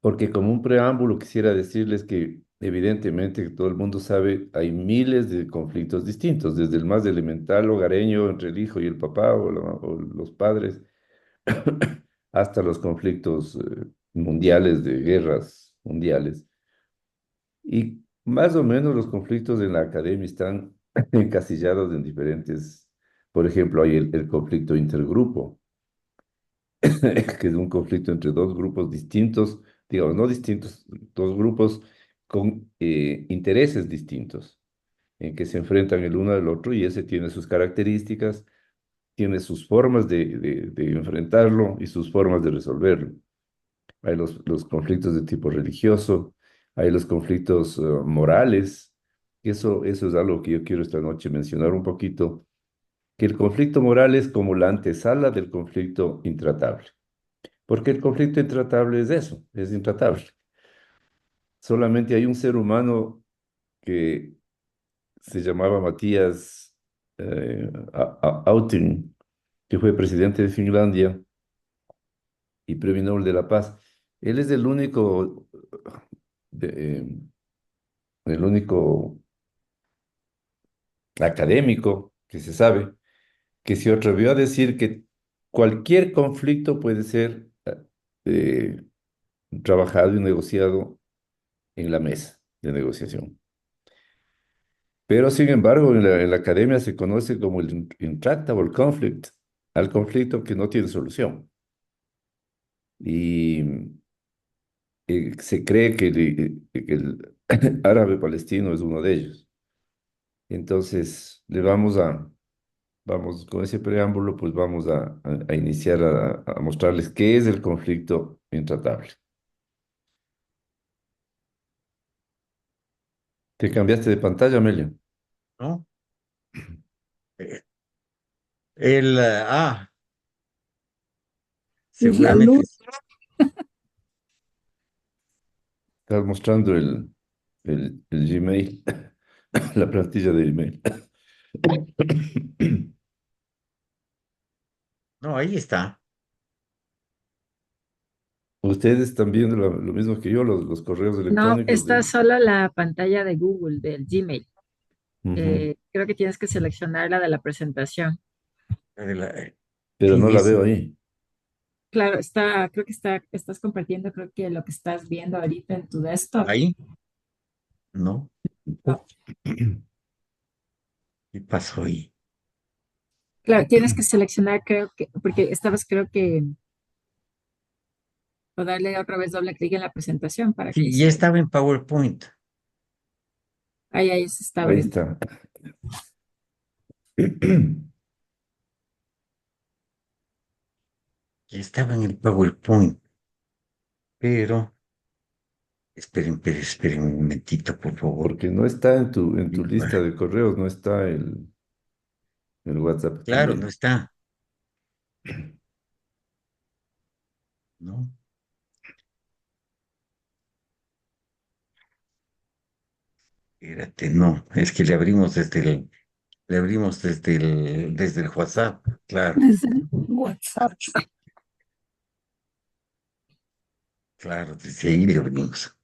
Porque como un preámbulo quisiera decirles que evidentemente todo el mundo sabe, hay miles de conflictos distintos, desde el más elemental hogareño entre el hijo y el papá o los padres, hasta los conflictos mundiales de guerras mundiales. Y más o menos los conflictos en la academia están encasillados en diferentes, por ejemplo, hay el conflicto intergrupo, que es un conflicto entre dos grupos distintos, digamos, no distintos, dos grupos con intereses distintos, en que se enfrentan el uno al otro y ese tiene sus características, tiene sus formas de enfrentarlo y sus formas de resolverlo. Hay los conflictos de tipo religioso, hay los conflictos morales, y eso es algo que yo quiero esta noche mencionar un poquito, que el conflicto moral es como la antesala del conflicto intratable. Porque el conflicto intratable es eso, es intratable. Solamente hay un ser humano que se llamaba Matías Autin, que fue presidente de Finlandia y premio Nobel de la Paz. Él es de- el único académico que se sabe que se atrevió a decir que cualquier conflicto puede ser eh, trabajado y negociado en la mesa de negociación. Pero, sin embargo, en la academia se conoce como el intractable conflict, al conflicto que no tiene solución. Y se cree que el árabe palestino es uno de ellos. Entonces, vamos con ese preámbulo, pues vamos a iniciar a mostrarles qué es el conflicto intratable. ¿Te cambiaste de pantalla, Amelia? ¿no? Eh, el, La seguramente, luz. Estás mostrando el Gmail, la plantilla de email. no, ahí está. Ustedes están viendo lo mismo que yo, los correos No, electrónicos está del... solo la pantalla de Google, del Gmail. Ujú. Creo que tienes que seleccionar la de la presentación. Pero Sí, no la veo dice, ahí. Claro, creo que estás compartiendo, creo que lo que estás viendo ahorita en tu desktop. ahí, ¿no? No, ¿Qué pasó ahí? claro, tienes que seleccionar, creo que, porque creo que, o darle otra vez doble clic en la presentación para que Sí, ya se, estaba en PowerPoint. ahí se está Ahí abriendo. está. Ya estaba en el PowerPoint, pero esperen un momentito, por favor. Porque no está en tu Sí, lista de correos, no está el WhatsApp claro, no también. está, ¿no? Espérate, no, es que le abrimos desde el WhatsApp, claro, Desde el WhatsApp. claro, desde ahí le abrimos.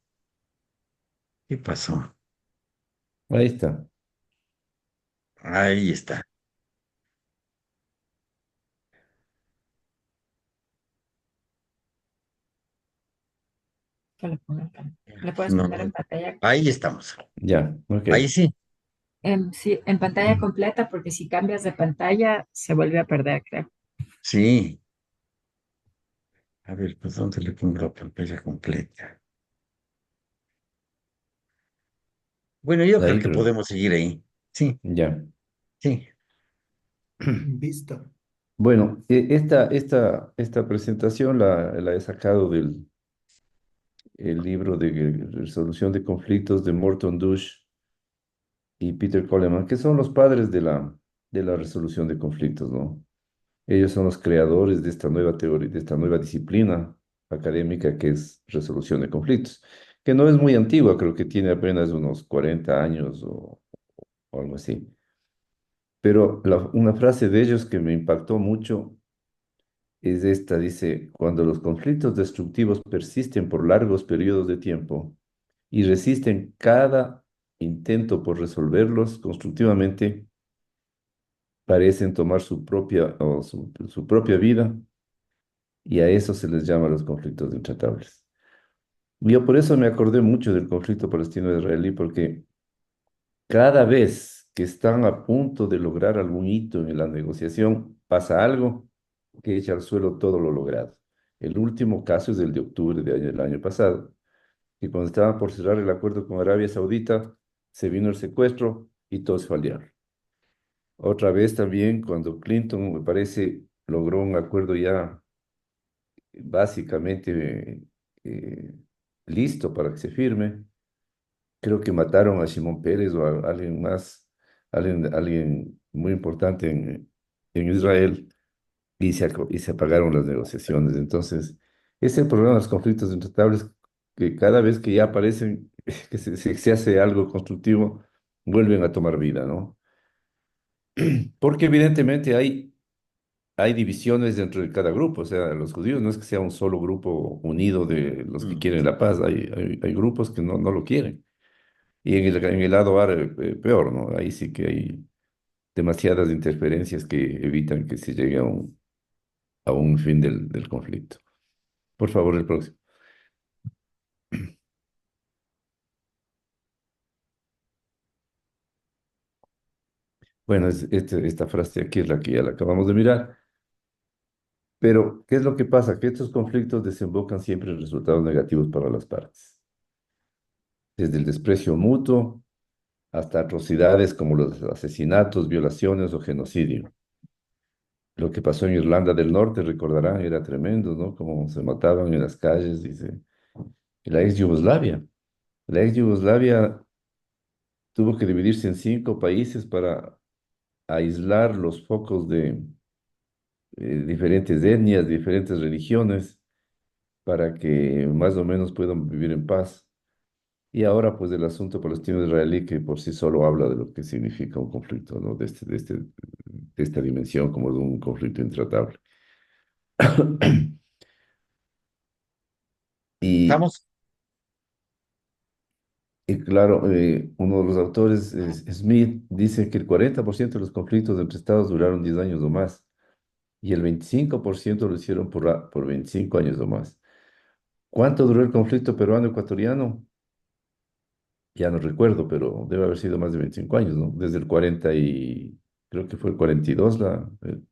¿Qué pasó? Ahí está. Ahí está. Que le puedes No, poner en pantalla. ahí estamos. Ya, ok. Ahí sí. Sí, en pantalla completa, porque si cambias de pantalla se vuelve a perder, creo. Sí. A ver, pues ¿dónde le pongo la pantalla completa? Bueno, yo creo Ahí que creo. podemos seguir ahí. Sí, Ya. sí. Visto. Bueno, esta presentación la he sacado del el libro de resolución de conflictos de Morton Dush y Peter Coleman, que son los padres de la resolución de conflictos, ¿no? Ellos son los creadores de esta nueva teoría, de esta nueva disciplina académica que es resolución de conflictos, que no es muy antigua, creo que tiene apenas unos 40 años o algo así. Pero una frase de ellos que me impactó mucho es esta, dice, cuando los conflictos destructivos persisten por largos periodos de tiempo y resisten cada intento por resolverlos constructivamente, parecen tomar su propia, su propia vida y a eso se les llama los conflictos intratables. Yo por eso me acordé mucho del conflicto palestino-israelí, porque cada vez que están a punto de lograr algún hito en la negociación, pasa algo que echa al suelo todo lo logrado. El último caso es el de octubre del año pasado, que cuando estaban por cerrar el acuerdo con Arabia Saudita, se vino el secuestro y todos fallaron. Otra vez también cuando Clinton, me parece, logró un acuerdo ya básicamente listo para que se firme, creo que mataron a Shimon Peres o a alguien más, alguien muy importante en Israel y se apagaron las negociaciones. Entonces, ese es el problema de los conflictos intratables, que cada vez que ya aparecen, que se hace algo constructivo, vuelven a tomar vida, ¿no? Porque evidentemente hay divisiones dentro de cada grupo, o sea, los judíos no es que sea un solo grupo unido de los que Mm. quieren la paz, hay grupos que no lo quieren. Y en el lado árabe, peor, ¿no? Ahí sí que hay demasiadas interferencias que evitan que se llegue a un fin del conflicto. Por favor, el próximo. Bueno, esta frase aquí es la que ya la acabamos de mirar. Pero, ¿qué es lo que pasa? Que estos conflictos desembocan siempre en resultados negativos para las partes. Desde el desprecio mutuo hasta atrocidades como los asesinatos, violaciones o genocidio. Lo que pasó en Irlanda del Norte, recordarán, era tremendo, ¿no? Como se mataban en las calles, dice. La ex Yugoslavia. La ex Yugoslavia tuvo que dividirse en 5 países para aislar los focos de diferentes etnias, diferentes religiones, para que más o menos puedan vivir en paz. Y ahora, pues, el asunto palestino-israelí, que por sí solo habla de lo que significa un conflicto, ¿no? De esta dimensión, como de un conflicto intratable. Y, Estamos, y claro, uno de los autores, Smith, dice que el 40% de los conflictos entre estados duraron 10 años o más, y el 25% lo hicieron por 25 años o más. ¿Cuánto duró el conflicto peruano-ecuatoriano? Ya no recuerdo, pero debe haber sido más de 25 años, ¿no? Desde el 40 y creo que fue el 42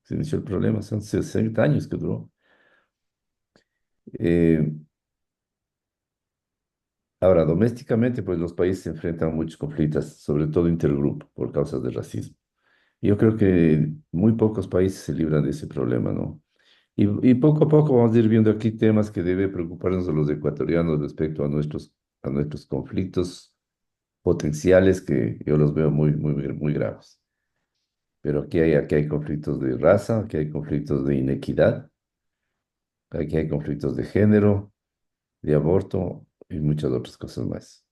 se inició el problema, son 60 años que duró. Eh, Ahora, domésticamente, pues los países se enfrentan a muchos conflictos, sobre todo intergrupo, por causas de racismo. Y yo creo que muy pocos países se libran de ese problema, ¿no? Y poco a poco vamos a ir viendo aquí temas que debe preocuparnos a los ecuatorianos respecto a nuestros conflictos potenciales, que yo los veo muy graves. Pero aquí hay conflictos de raza, aquí hay conflictos de inequidad, aquí hay conflictos de género, de aborto y muchas otras cosas más.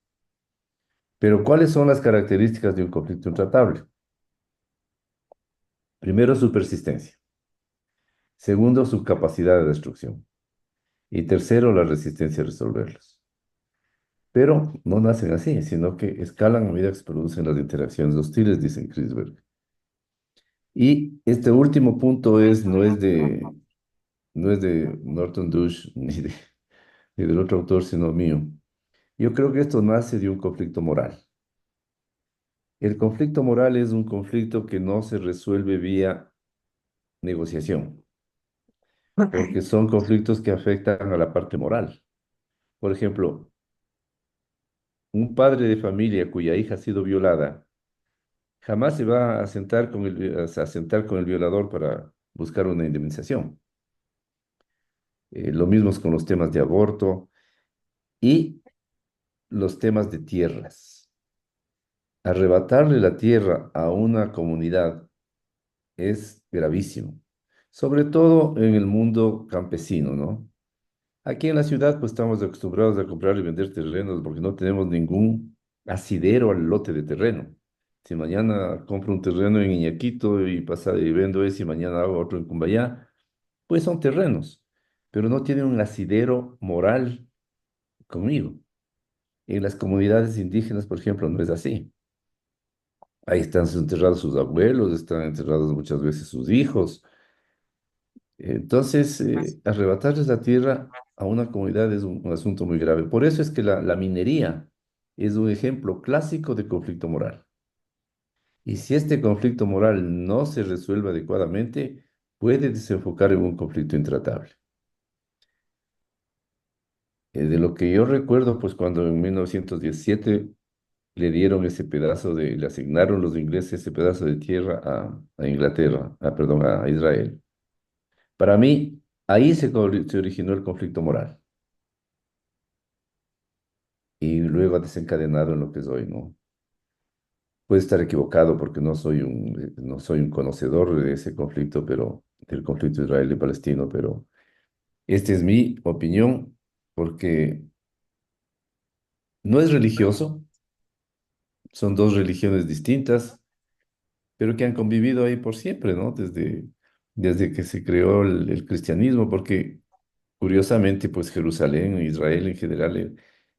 Pero ¿cuáles son las características de un conflicto intratable? Primero, su persistencia. Segundo, su capacidad de destrucción. Y tercero, la resistencia a resolverlos. Pero no nacen así, sino que escalan a medida que se producen las interacciones hostiles, dicen Krisberg. Y este último punto no es de Norton Dush ni del otro autor, sino mío. Yo creo que esto nace de un conflicto moral. El conflicto moral es un conflicto que no se resuelve vía negociación, porque son conflictos que afectan a la parte moral. Por ejemplo, un padre de familia cuya hija ha sido violada jamás se va a sentar a sentar con el violador para buscar una indemnización. Lo mismo es con los temas de aborto y los temas de tierras. Arrebatarle la tierra a una comunidad es gravísimo, sobre todo en el mundo campesino, ¿no? Aquí en la ciudad pues estamos acostumbrados a comprar y vender terrenos porque no tenemos ningún asidero al lote de terreno. Si mañana compro un terreno en Iñaquito y pasa y vendo ese y mañana hago otro en Cumbayá, Pues son terrenos, pero no tienen un asidero moral conmigo. En las comunidades indígenas, por ejemplo, no es así. Ahí están enterrados sus abuelos, están enterrados muchas veces sus hijos. Entonces, arrebatarles la tierra a una comunidad es un asunto muy grave. Por eso es que la minería es un ejemplo clásico de conflicto moral. Y si este conflicto moral no se resuelve adecuadamente, puede desenfocar en un conflicto intratable. De lo que yo recuerdo, pues cuando en 1917 le dieron ese pedazo le asignaron los ingleses ese pedazo de tierra a Inglaterra, perdón, a Israel. Para mí, ahí se originó el conflicto moral y luego ha desencadenado en lo que es hoy, ¿no? Puede estar equivocado porque no soy un conocedor de ese conflicto, pero del conflicto israelí-palestino, pero esta es mi opinión porque no es religioso, son dos religiones distintas, pero que han convivido ahí por siempre, ¿no? Desde que se creó el cristianismo, porque curiosamente, pues Jerusalén, Israel en general,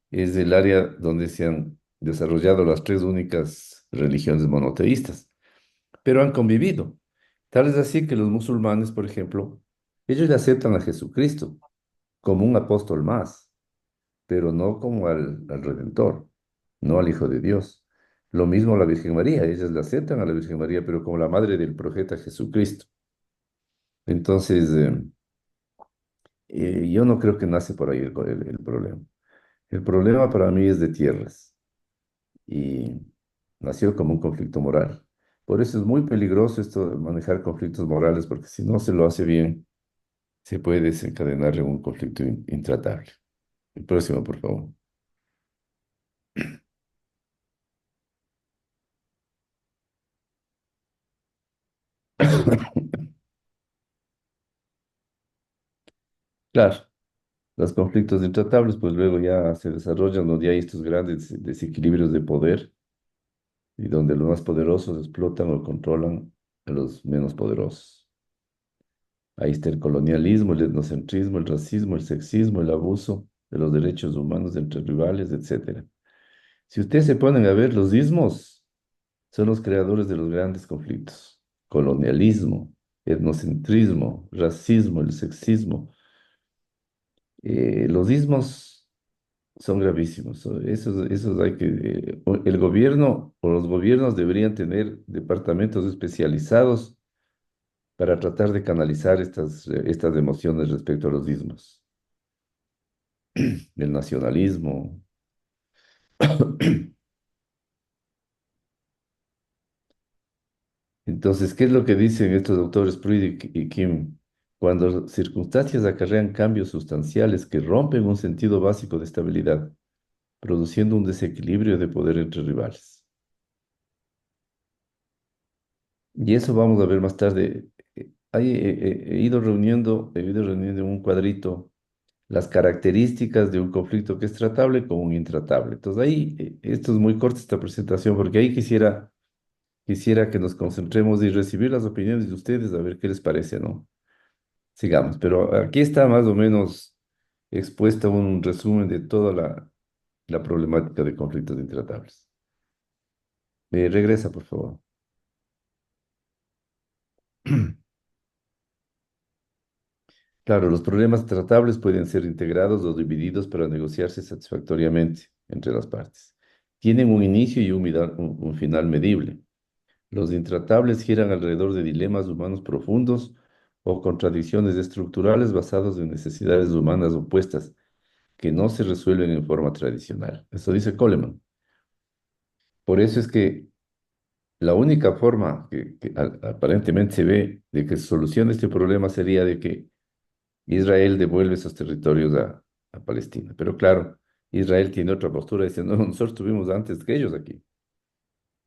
es el área donde se han desarrollado las tres únicas religiones monoteístas, pero han convivido. Tal es así que los musulmanes, por ejemplo, ellos le aceptan a Jesucristo como un apóstol más, pero no como al Redentor, no al Hijo de Dios. Lo mismo la Virgen María, ellas le aceptan a la Virgen María, pero como la madre del profeta Jesucristo. Entonces, yo no creo que nace por ahí el problema. El problema para mí es de tierras y nació como un conflicto moral. Por eso es muy peligroso esto de manejar conflictos morales, porque si no se lo hace bien, se puede desencadenar en un conflicto intratable. El próximo, por favor. Claro, los conflictos intratables, pues luego ya se desarrollan donde hay estos grandes desequilibrios de poder y donde los más poderosos explotan o controlan a los menos poderosos. Ahí está el colonialismo, el etnocentrismo, el racismo, el sexismo, el abuso de los derechos humanos entre rivales, etcétera. Si ustedes se ponen a ver, los ismos son los creadores de los grandes conflictos. Colonialismo, etnocentrismo, racismo, el sexismo. Los ismos son gravísimos. Esos hay que, el gobierno o los gobiernos deberían tener departamentos especializados para tratar de canalizar estas emociones respecto a los ismos. El nacionalismo. Entonces, ¿qué es lo que dicen estos autores Pruitt y Kim? Cuando circunstancias acarrean cambios sustanciales que rompen un sentido básico de estabilidad, produciendo un desequilibrio de poder entre rivales. Y eso vamos a ver más tarde. He ido reuniendo en un cuadrito las características de un conflicto que es tratable con un intratable. Entonces ahí, esto es muy corta esta presentación, porque ahí quisiera que nos concentremos y recibir las opiniones de ustedes, a ver qué les parece, ¿no? Sigamos, pero aquí está más o menos expuesta un resumen de toda la problemática de conflictos intratables. Regresa, por favor. Claro, los problemas tratables pueden ser integrados o divididos para negociarse satisfactoriamente entre las partes. Tienen un inicio y un final medible. Los intratables giran alrededor de dilemas humanos profundos o contradicciones estructurales basados en necesidades humanas opuestas que no se resuelven en forma tradicional. Eso dice Coleman. Por eso es que la única forma que aparentemente se ve de que se solucione este problema sería de que Israel devuelve esos territorios a Palestina. Pero claro, Israel tiene otra postura, dice, no, nosotros tuvimos antes que ellos aquí.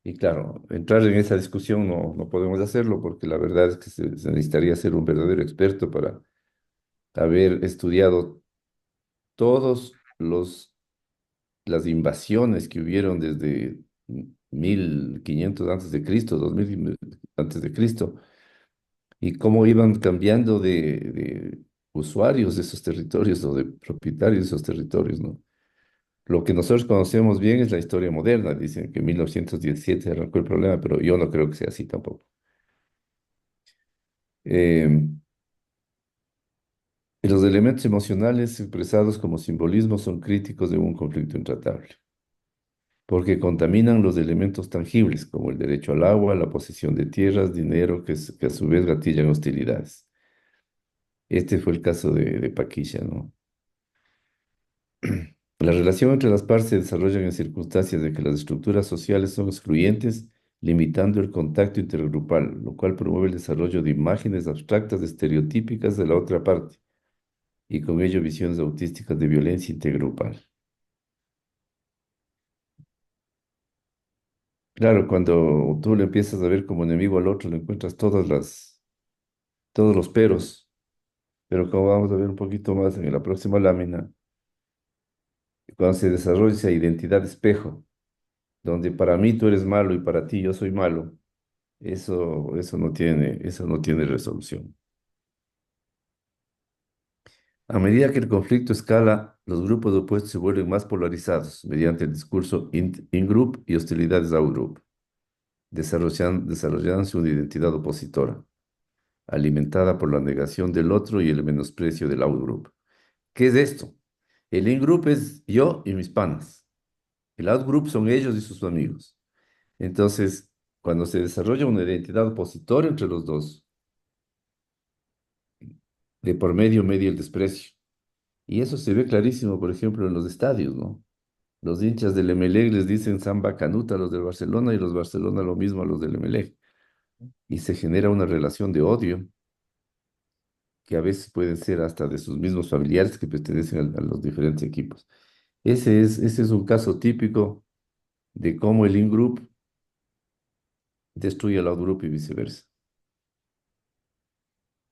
Y claro, entrar en esa discusión no podemos hacerlo porque la verdad es que se necesitaría ser un verdadero experto para haber estudiado todos las invasiones que hubieron desde 1500 antes de Cristo, 2000 antes de Cristo, y cómo iban cambiando de usuarios de esos territorios o de propietarios de esos territorios, ¿no? Lo que nosotros conocemos bien es la historia moderna. Dicen que en 1917 arrancó el problema, pero yo no creo que sea así tampoco. Eh, los elementos emocionales expresados como simbolismo son críticos de un conflicto intratable, porque contaminan los elementos tangibles, como el derecho al agua, la posesión de tierras, dinero, que a su vez gatillan hostilidades. Este fue el caso de Paquilla, ¿no? La relación entre las partes se desarrolla en circunstancias de que las estructuras sociales son excluyentes, limitando el contacto intergrupal, lo cual promueve el desarrollo de imágenes abstractas estereotípicas de la otra parte y con ello visiones autísticas de violencia intergrupal. Claro, cuando tú le empiezas a ver como enemigo al otro, le encuentras todos los peros, pero como vamos a ver un poquito más en la próxima lámina, cuando se desarrolla esa identidad espejo, donde para mí tú eres malo y para ti yo soy malo, eso no tiene resolución. A medida que el conflicto escala, los grupos opuestos se vuelven más polarizados mediante el discurso in-group y hostilidades out-group, desarrollándose una identidad opositora, alimentada por la negación del otro y el menosprecio del out-group. ¿Qué es esto? El in-group es yo y mis panas. El out-group son ellos y sus amigos. Entonces, cuando se desarrolla una identidad opositora entre los dos, de por medio el desprecio. Y eso se ve clarísimo, por ejemplo, en los estadios, ¿no? Los hinchas del Emelec les dicen Samba Canuta a los del Barcelona y los Barcelona lo mismo a los del Emelec. Y se genera una relación de odio que a veces pueden ser hasta de sus mismos familiares que pertenecen a los diferentes equipos. Ese es un caso típico de cómo el in-group destruye al out-group y viceversa.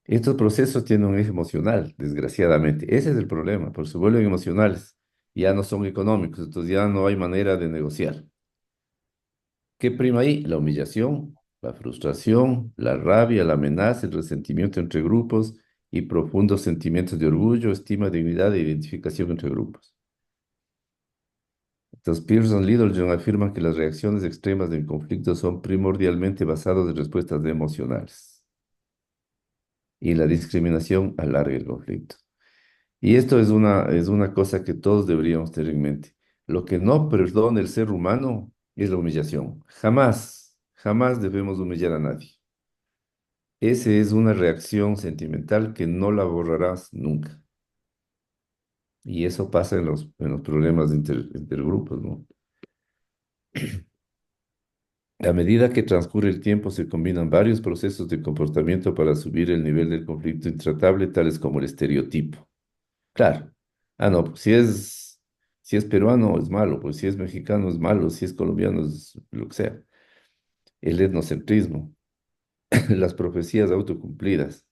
Estos procesos tienen un eje emocional, desgraciadamente. Ese es el problema, porque se vuelven emocionales, ya no son económicos, entonces ya no hay manera de negociar. ¿Qué prima ahí? La humillación, la frustración, la rabia, la amenaza, el resentimiento entre grupos y profundos sentimientos de orgullo, estima, dignidad e identificación entre grupos. Entonces, Pearson Littlejohn afirma que las reacciones extremas del conflicto son primordialmente basadas en respuestas emocionales y la discriminación alarga el conflicto. Y esto es una cosa que todos deberíamos tener en mente. Lo que no perdona el ser humano es la humillación. Jamás, jamás debemos humillar a nadie. Esa es una reacción sentimental que no la borrarás nunca. Y eso pasa en los problemas de intergrupos, ¿no? A medida que transcurre el tiempo, se combinan varios procesos de comportamiento para subir el nivel del conflicto intratable, tales como el estereotipo. Claro. Ah, no, pues si es peruano es malo, pues si es mexicano es malo, si es colombiano es lo que sea. El etnocentrismo, las profecías autocumplidas.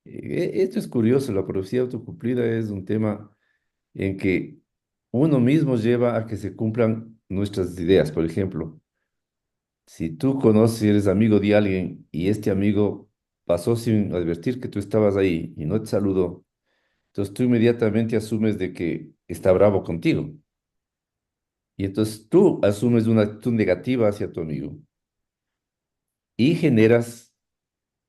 Esto es curioso, la profecía autocumplida es un tema en que uno mismo lleva a que se cumplan nuestras ideas. Por ejemplo, si tú conoces y eres amigo de alguien y este amigo pasó sin advertir que tú estabas ahí y no te saludó, entonces tú inmediatamente asumes de que está bravo contigo. Y entonces tú asumes una actitud negativa hacia tu amigo y generas,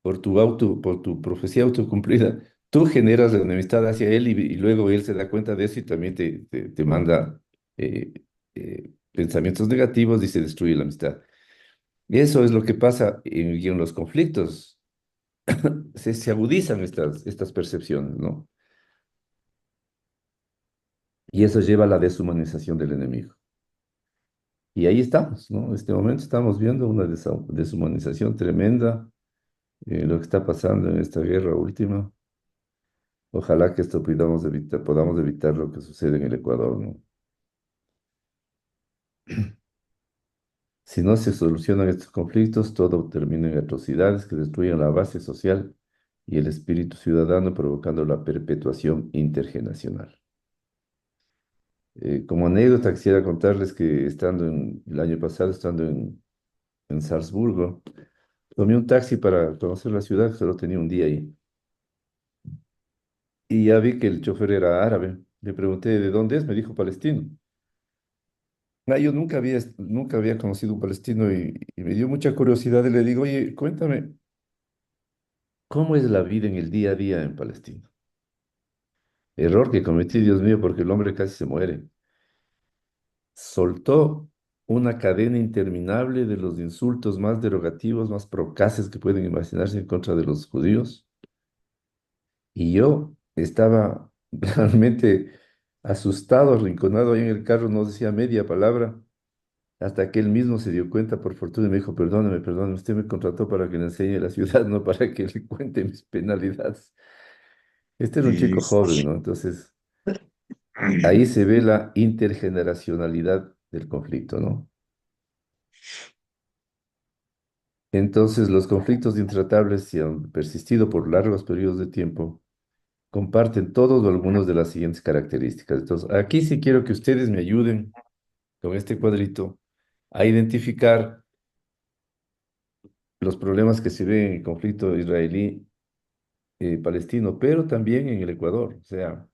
por tu profecía autocumplida, tú generas la enemistad hacia él y luego él se da cuenta de eso y también te manda eh, pensamientos negativos y se destruye la amistad. Y eso es lo que pasa y en los conflictos. Se agudizan estas percepciones, ¿no? Y eso lleva a la deshumanización del enemigo. Y ahí estamos, ¿no? En este momento estamos viendo una deshumanización tremenda, lo que está pasando en esta guerra última. Ojalá que esto podamos evitar lo que sucede en el Ecuador, ¿no? Si no se solucionan estos conflictos, todo termina en atrocidades que destruyen la base social y el espíritu ciudadano, provocando la perpetuación intergeneracional. Como anécdota, quisiera contarles que el año pasado, estando en Salzburgo, Tomé un taxi para conocer la ciudad, solo tenía un día ahí. Y ya vi que el chofer era árabe. Le pregunté, ¿de dónde es? Me dijo palestino. Ah, yo nunca había conocido un palestino y me dio mucha curiosidad y le digo, oye, cuéntame, ¿cómo es la vida en el día a día en Palestina? Error que cometí, Dios mío, porque el hombre casi se muere. Soltó una cadena interminable de los insultos más derogativos, más procaces que pueden imaginarse en contra de los judíos. Y yo estaba realmente asustado, arrinconado ahí en el carro, no decía media palabra, hasta que él mismo se dio cuenta, por fortuna, y me dijo, perdóneme, usted me contrató para que le enseñe la ciudad, no para que le cuente mis penalidades. Este era un Sí, chico joven, ¿no? Entonces, ahí se ve la intergeneracionalidad del conflicto, ¿no? Entonces, los conflictos intratables, si han persistido por largos periodos de tiempo, comparten todos o algunos de las siguientes características. Entonces, aquí sí quiero que ustedes me ayuden con este cuadrito a identificar los problemas que se ven en el conflicto israelí-palestino, pero también en el Ecuador. O sea,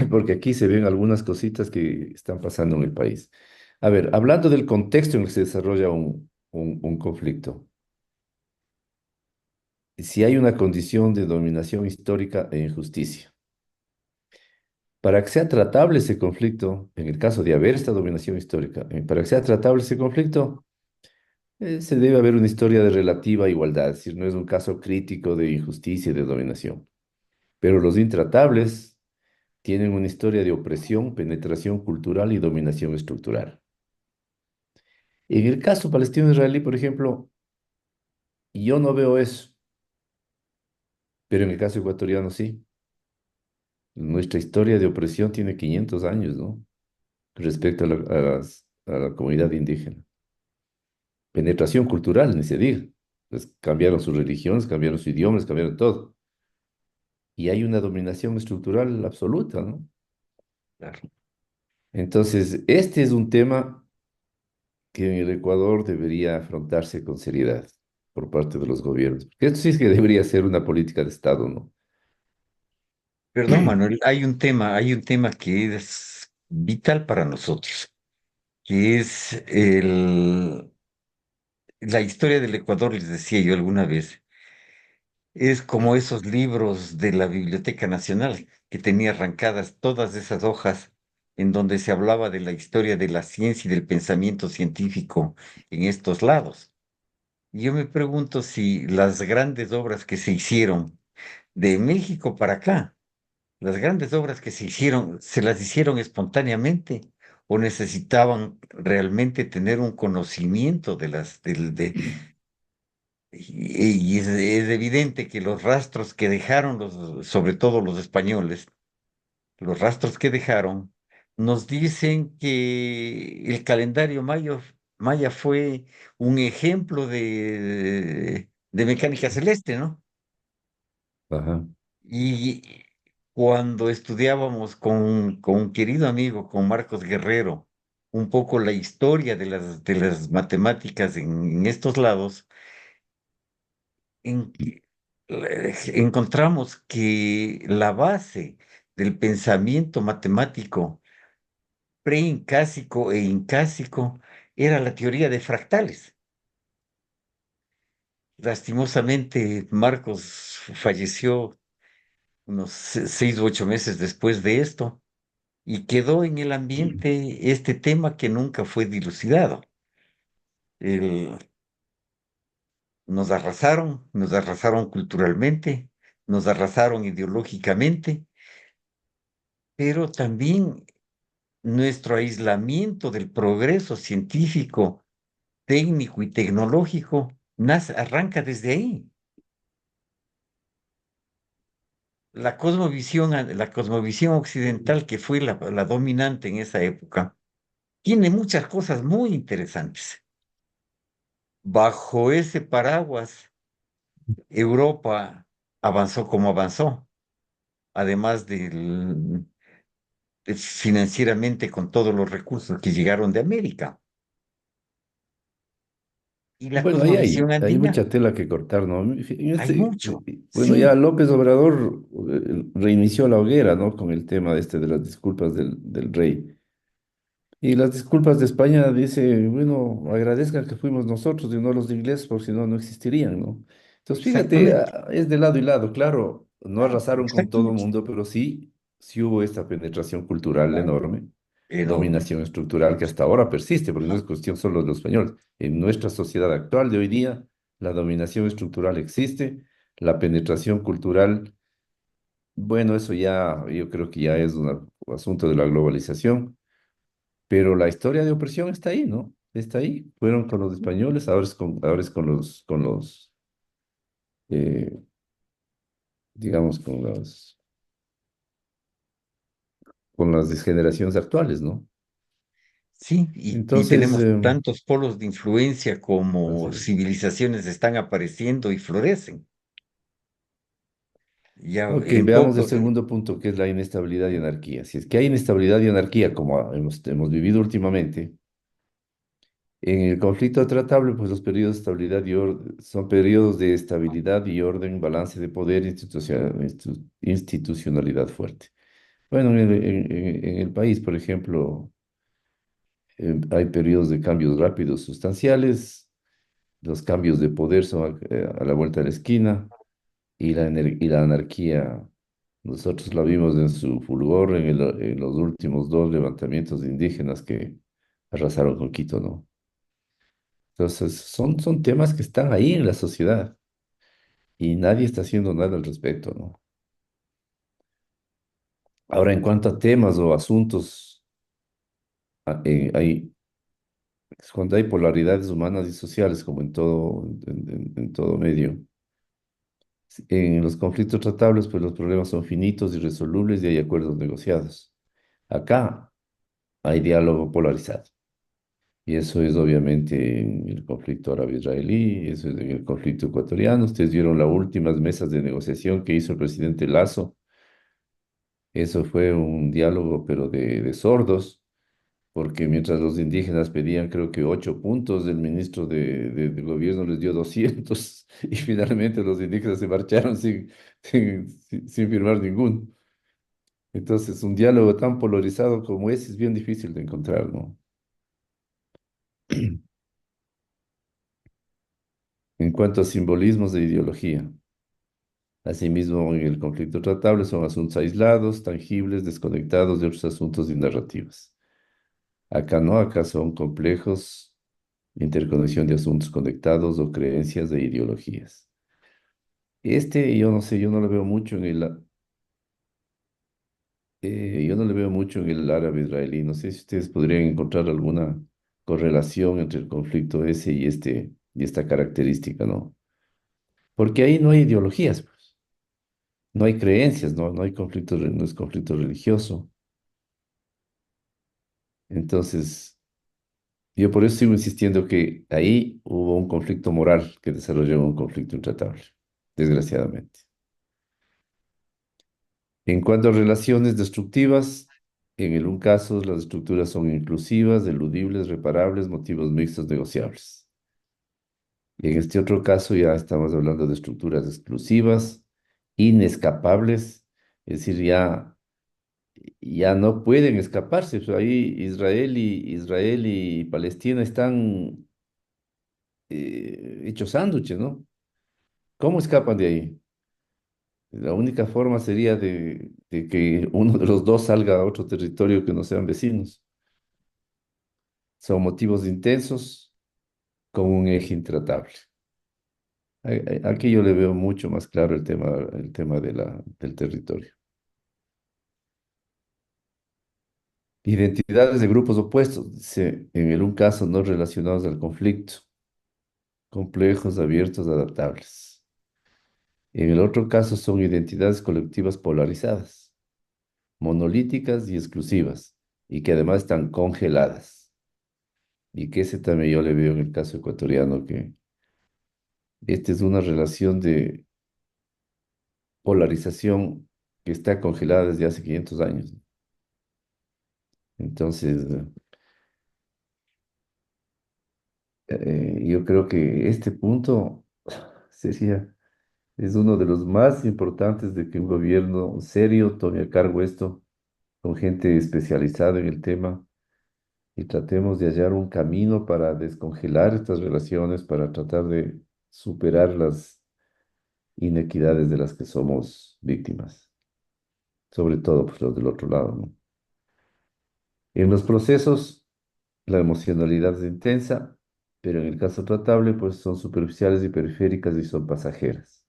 porque aquí se ven algunas cositas que están pasando en el país. A ver, hablando del contexto en el que se desarrolla un conflicto, si hay una condición de dominación histórica e injusticia. Para que sea tratable ese conflicto, en el caso de haber esta dominación histórica, para que sea tratable ese conflicto, se debe haber una historia de relativa igualdad, es decir, no es un caso crítico de injusticia y de dominación. Pero los intratables tienen una historia de opresión, penetración cultural y dominación estructural. En el caso palestino-israelí, por ejemplo, yo no veo eso, pero en el caso ecuatoriano sí. Nuestra historia de opresión tiene 500 años, ¿no? Respecto a la comunidad indígena. Penetración cultural, ni se diga. Pues cambiaron sus religiones, cambiaron sus idiomas, cambiaron todo. Y hay una dominación estructural absoluta, ¿no? claro. Entonces, este es un tema que en el Ecuador debería afrontarse con seriedad por parte de los gobiernos. Porque esto sí es que debería ser una política de Estado, ¿no? Perdón, Manuel, hay un tema que es vital para nosotros, que es la historia del Ecuador, les decía yo alguna vez. Es como esos libros de la Biblioteca Nacional, que tenía arrancadas todas esas hojas en donde se hablaba de la historia de la ciencia y del pensamiento científico en estos lados. Y yo me pregunto si las grandes obras que se hicieron de México para acá, las grandes obras que se hicieron, ¿se las hicieron espontáneamente o necesitaban realmente tener un conocimiento de y es evidente que los rastros que dejaron sobre todo los españoles, los rastros que dejaron, nos dicen que el calendario maya fue un ejemplo de mecánica celeste, ¿no? Ajá. Y cuando estudiábamos con un querido amigo, con Marcos Guerrero, un poco la historia de las matemáticas en estos lados, encontramos que la base del pensamiento matemático preincásico e incásico era la teoría de fractales. Lastimosamente, Marcos falleció unos 6 u 8 meses después de esto y quedó en el ambiente este tema que nunca fue dilucidado. El- nos arrasaron culturalmente, nos arrasaron ideológicamente, pero también nuestro aislamiento del progreso científico, técnico y tecnológico arranca desde ahí. La cosmovisión occidental, que fue la dominante en esa época, tiene muchas cosas muy interesantes. Bajo ese paraguas, Europa avanzó como avanzó, además financieramente con todos los recursos que llegaron de América. Y la Bueno, cosmovisión hay andina, mucha tela que cortar, ¿no? hay mucho. Bueno, ya Sí, López Obrador reinició la hoguera, ¿no? Con el tema este de las disculpas del rey. Y las disculpas de España dice, bueno, agradezcan que fuimos nosotros y no los de inglés, porque si no, no existirían, ¿no? Entonces, fíjate, exactamente. es de lado y lado, claro, no arrasaron con todo el Exactamente. mundo, pero sí, sí hubo esta penetración cultural enorme, Enorme. dominación estructural que hasta ahora persiste, porque no es cuestión solo de los españoles. En nuestra sociedad actual de hoy día, la dominación estructural existe, la penetración cultural, bueno, eso ya, yo creo que ya es un asunto de la globalización, pero la historia de opresión está ahí, ¿no? Está ahí. Fueron con los españoles, ahora es con los, eh, digamos, con las generaciones actuales, ¿no? Sí, y Entonces, tenemos tantos polos de influencia así como es. civilizaciones están apareciendo y florecen. Ya Ok, en veamos el poco, segundo punto, que es la inestabilidad y anarquía. Si es que hay inestabilidad y anarquía, como hemos vivido últimamente, en el conflicto tratable, pues los periodos de estabilidad y orden son periodos de estabilidad y orden, balance de poder, institucionalidad fuerte. Bueno, en el país, por ejemplo, hay periodos de cambios rápidos sustanciales, los cambios de poder son a la vuelta de la esquina y la anarquía, nosotros la vimos en su fulgor en los últimos dos levantamientos de indígenas que arrasaron con Quito, ¿no? Entonces, son temas que están ahí en la sociedad y nadie está haciendo nada al respecto, ¿no? Ahora, en cuanto a temas o asuntos, hay cuando hay polaridades humanas y sociales, como en todo, en todo medio, en los conflictos tratables, pues los problemas son finitos, irresolubles y hay acuerdos negociados. Acá hay diálogo polarizado. Y eso es obviamente en el conflicto árabe-israelí, eso es en el conflicto ecuatoriano. Ustedes vieron las últimas mesas de negociación que hizo el presidente Lazo. Eso fue un diálogo, pero de sordos, porque mientras los indígenas pedían creo que 8 puntos, el ministro de gobierno les dio 200 y finalmente los indígenas se marcharon sin firmar ninguno. Entonces, un diálogo tan polarizado como ese es bien difícil de encontrar, ¿no? En cuanto a simbolismos de ideología, asimismo, en el conflicto tratable son asuntos aislados, tangibles, desconectados de otros asuntos y narrativas. Acá no, acá son complejos, interconexión de asuntos conectados o creencias de ideologías. Yo no sé, yo no lo veo mucho yo no le veo mucho en el árabe israelí. No sé si ustedes podrían encontrar alguna correlación entre el conflicto ese y esta característica, ¿no? Porque ahí no hay ideologías, pues. No hay creencias, ¿no? No hay conflicto, no es conflicto religioso. Entonces, yo por eso sigo insistiendo que ahí hubo un conflicto moral que desarrolló un conflicto intratable, desgraciadamente. En cuanto a relaciones destructivas, en el un caso las estructuras son inclusivas, eludibles, reparables, motivos mixtos negociables. Y en este otro caso ya estamos hablando de estructuras exclusivas, inescapables, es decir, ya no pueden escaparse. Pues ahí Israel y Palestina están hechos sándwiches, ¿no? ¿Cómo escapan de ahí? La única forma sería de que uno de los dos salga a otro territorio que no sean vecinos. Son motivos intensos con un eje intratable. Aquí yo le veo mucho más claro el tema del territorio. Identidades de grupos opuestos, dice, en el un caso no relacionados al conflicto, complejos, abiertos, adaptables. En el otro caso son identidades colectivas polarizadas, monolíticas y exclusivas, y que además están congeladas. Y que ese también yo le veo en el caso ecuatoriano, que esta es una relación de polarización que está congelada desde hace 500 años. Entonces, Yo creo que este punto sería, es uno de los más importantes de que un gobierno serio tome a cargo esto con gente especializada en el tema y tratemos de hallar un camino para descongelar estas relaciones, para tratar de superar las inequidades de las que somos víctimas, sobre todo pues, los del otro lado, ¿no? En los procesos, la emocionalidad es intensa, pero en el caso tratable, pues son superficiales y periféricas y son pasajeras.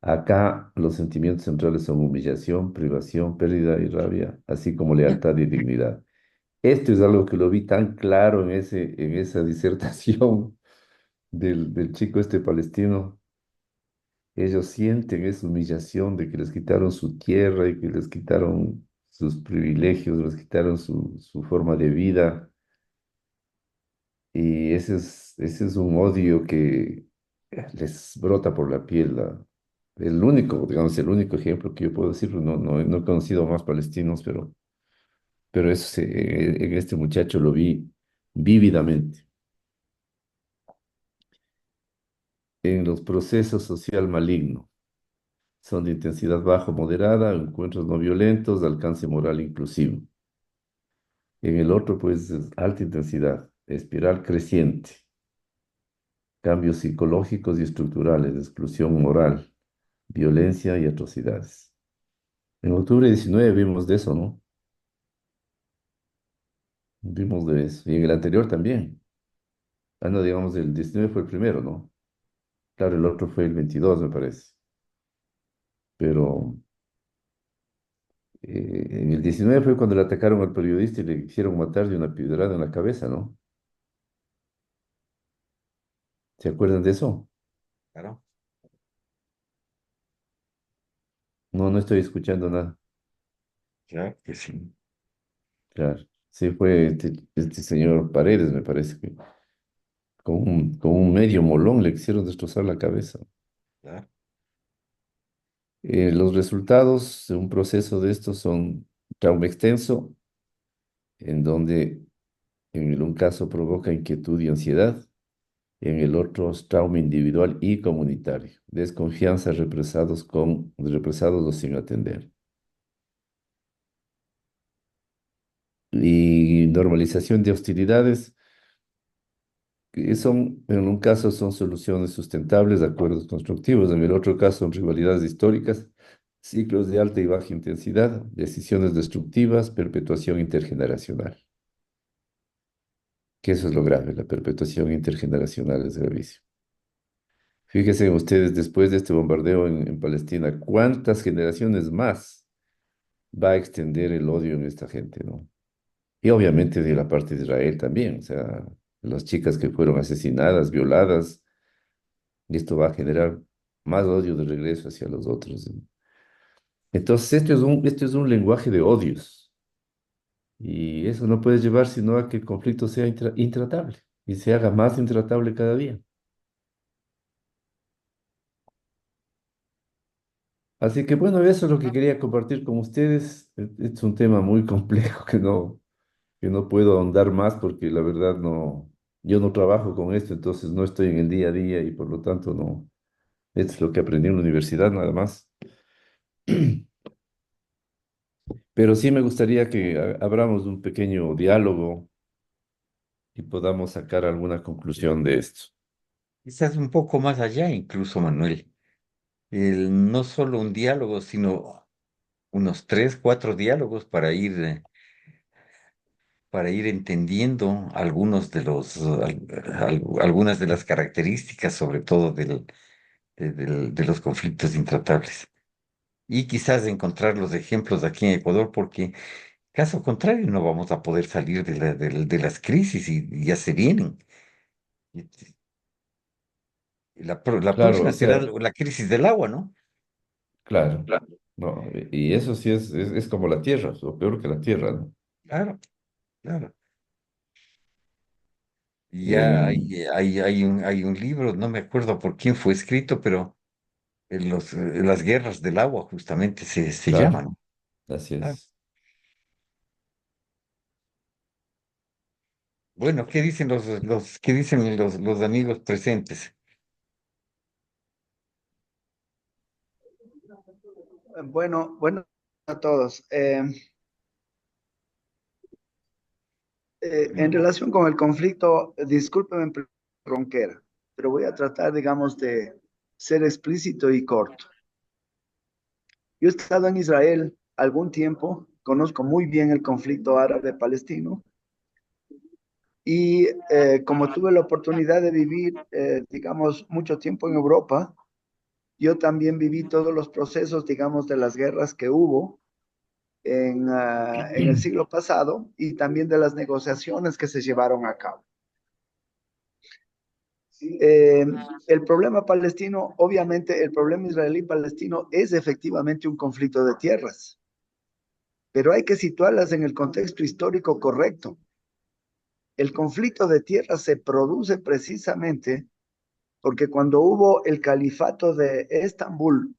Acá los sentimientos centrales son humillación, privación, pérdida y rabia, así como lealtad y dignidad. Esto es algo que lo vi tan claro en esa disertación del chico este palestino. Ellos sienten esa humillación de que les quitaron su tierra y que les quitaron sus privilegios, les quitaron su forma de vida. Y ese es un odio que les brota por la piel. El único, digamos, el único ejemplo que yo puedo decir, no he conocido más palestinos, pero eso en este muchacho lo vi vívidamente. En los procesos social maligno. Son de intensidad baja o moderada, encuentros no violentos, de alcance moral inclusivo. En el otro, pues, es alta intensidad, espiral creciente, cambios psicológicos y estructurales, exclusión moral, violencia y atrocidades. En octubre 19 vimos de eso, ¿no? Vimos de eso. Y en el anterior también. Ah, no, digamos, el 19 fue el primero, ¿no? Claro, el otro fue el 22, me parece. Pero en el 19 fue cuando le atacaron al periodista y le quisieron matar de una piedrada en la cabeza, ¿no? ¿Se acuerdan de eso? Claro, No estoy escuchando nada. claro que sí, Claro. Sí, fue este señor Paredes, me parece que con un medio molón le quisieron destrozar la cabeza. claro. Los resultados de un proceso de estos son trauma extenso, en donde un caso provoca inquietud y ansiedad, en el otro es trauma individual y comunitario, desconfianza represados o sin atender. Y normalización de hostilidades. Que son, en un caso son soluciones sustentables, acuerdos constructivos, en el otro caso son rivalidades históricas, ciclos de alta y baja intensidad, decisiones destructivas, perpetuación intergeneracional, que eso es lo grave, la perpetuación intergeneracional es gravísimo. Fíjense ustedes, después de este bombardeo en Palestina, ¿cuántas generaciones más va a extender el odio en esta gente, ¿no? Y obviamente de la parte de Israel también, o sea, las chicas que fueron asesinadas, violadas. Y esto va a generar más odio de regreso hacia los otros, ¿no? Entonces, esto es un lenguaje de odios. Y eso no puede llevar sino a que el conflicto sea intratable y se haga más intratable cada día. Así que bueno, eso es lo que quería compartir con ustedes. Es un tema muy complejo que no puedo ahondar más porque la verdad yo no trabajo con esto, entonces no estoy en el día a día y por lo tanto no, esto es lo que aprendí en la universidad nada más. Pero sí me gustaría que abramos un pequeño diálogo y podamos sacar alguna conclusión de esto. Quizás un poco más allá, incluso, Manuel. No solo un diálogo, sino unos tres, cuatro diálogos para ir entendiendo algunos de algunas de las características, sobre todo de los conflictos intratables. Y quizás encontrar los ejemplos aquí en Ecuador, porque caso contrario no vamos a poder salir de las crisis y ya se vienen. Y la Claro, próxima o será sea, la crisis del agua, ¿no? claro, no, y eso sí es como la tierra, o peor que la tierra, ¿no? Claro, claro. Y ya Em, hay un libro, no me acuerdo por quién fue escrito, pero las guerras del agua justamente se claro, llaman. así Ah, es. Bueno, ¿qué dicen qué dicen los amigos presentes? Bueno a todos. En relación con el conflicto, discúlpeme, Ronquera, pero voy a tratar, digamos, de ser explícito y corto. Yo he estado en Israel algún tiempo, conozco muy bien el conflicto árabe-palestino y como tuve la oportunidad de vivir, digamos, mucho tiempo en Europa, yo también viví todos los procesos, digamos, de las guerras que hubo en el siglo pasado y también de las negociaciones que se llevaron a cabo. Eh, el problema palestino, obviamente, el problema israelí-palestino es efectivamente un conflicto de tierras, pero hay que situarlas en el contexto histórico correcto. El conflicto de tierras se produce precisamente porque cuando hubo el califato de Estambul,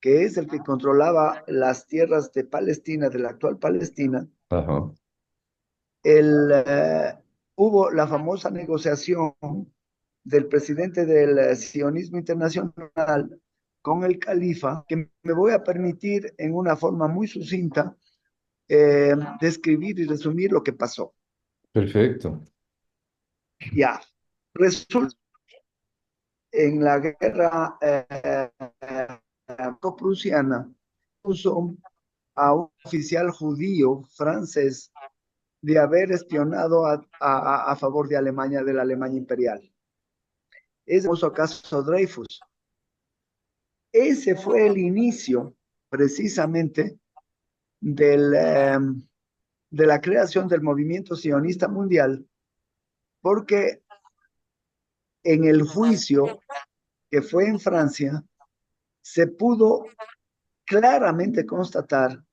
que es el que controlaba las tierras de Palestina, de la actual Palestina, Ajá, el, hubo la famosa negociación del presidente del sionismo internacional con el califa, que me voy a permitir en una forma muy sucinta describir y resumir lo que pasó. perfecto. Ya, resulta en la guerra prusiana, puso a un oficial judío francés de haber espionado a favor de Alemania, de la Alemania imperial. Es el famoso caso Dreyfus. Ese fue el inicio precisamente del, de la creación del movimiento sionista mundial, porque en el juicio que fue en Francia, se pudo claramente constatar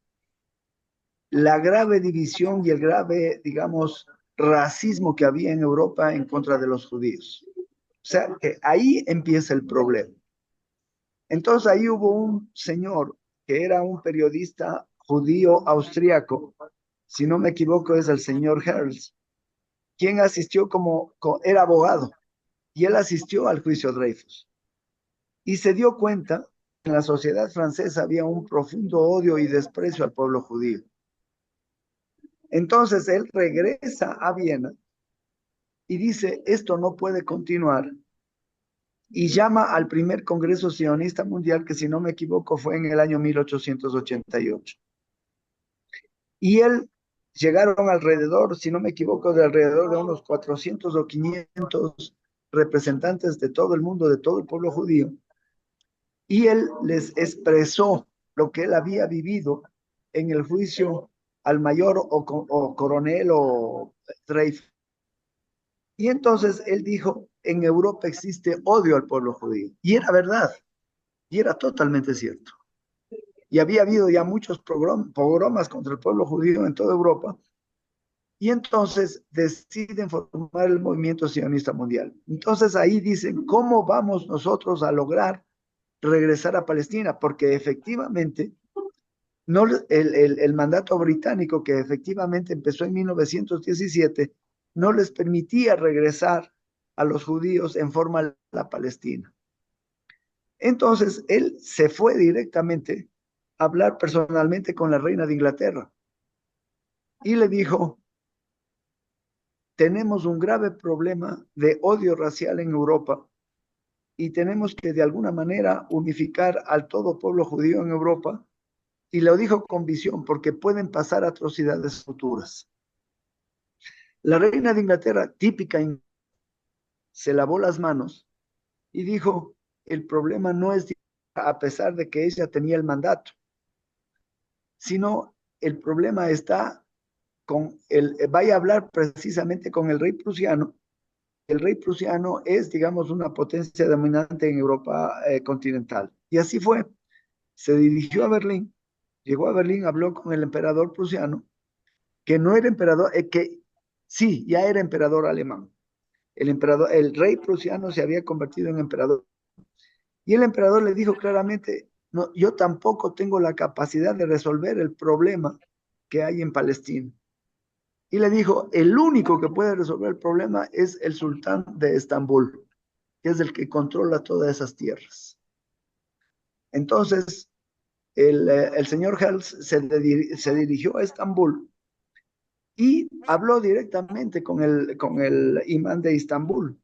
la grave división y el grave, digamos, racismo que había en Europa en contra de los judíos. O sea, que ahí empieza el problema. Entonces ahí hubo un señor que era un periodista judío austriaco, si no me equivoco es el señor Herz, quien asistió era abogado, y él asistió al juicio Dreyfus. Y se dio cuenta que en la sociedad francesa había un profundo odio y desprecio al pueblo judío. Entonces él regresa a Viena y dice, esto no puede continuar, y llama al primer Congreso Sionista Mundial, que si no me equivoco fue en el año 1888. Y él llegaron alrededor, si no me equivoco, de alrededor de unos 400 o 500 representantes de todo el mundo, de todo el pueblo judío, y él les expresó lo que él había vivido en el juicio al mayor o coronel o Dreyfus. Y entonces él dijo, en Europa existe odio al pueblo judío. Y era verdad, y era totalmente cierto. Y había habido ya muchos pogromas contra el pueblo judío en toda Europa. Y entonces deciden formar el movimiento sionista mundial. Entonces ahí dicen, ¿cómo vamos nosotros a lograr regresar a Palestina? Porque efectivamente, no, el mandato británico, que efectivamente empezó en 1917, no les permitía regresar a los judíos en forma a la Palestina. Entonces, él se fue directamente a hablar personalmente con la reina de Inglaterra y le dijo, tenemos un grave problema de odio racial en Europa y tenemos que de alguna manera unificar al todo pueblo judío en Europa. Y lo dijo con visión, porque pueden pasar atrocidades futuras. La reina de Inglaterra, típica, se lavó las manos y dijo, el problema no es a pesar de que ella tenía el mandato, sino el problema está vaya a hablar precisamente con el rey prusiano. El rey prusiano es, digamos, una potencia dominante en Europa continental. Y así fue. Se dirigió a Berlín, llegó a Berlín, habló con el emperador prusiano, que no era emperador, que sí, ya era emperador alemán. El rey prusiano se había convertido en emperador. Y el emperador le dijo claramente, no, yo tampoco tengo la capacidad de resolver el problema que hay en Palestina. y le dijo, el único que puede resolver el problema es el sultán de Estambul, que es el que controla todas esas tierras. Entonces, el señor Hels se dirigió a Estambul y habló directamente con el imán de Estambul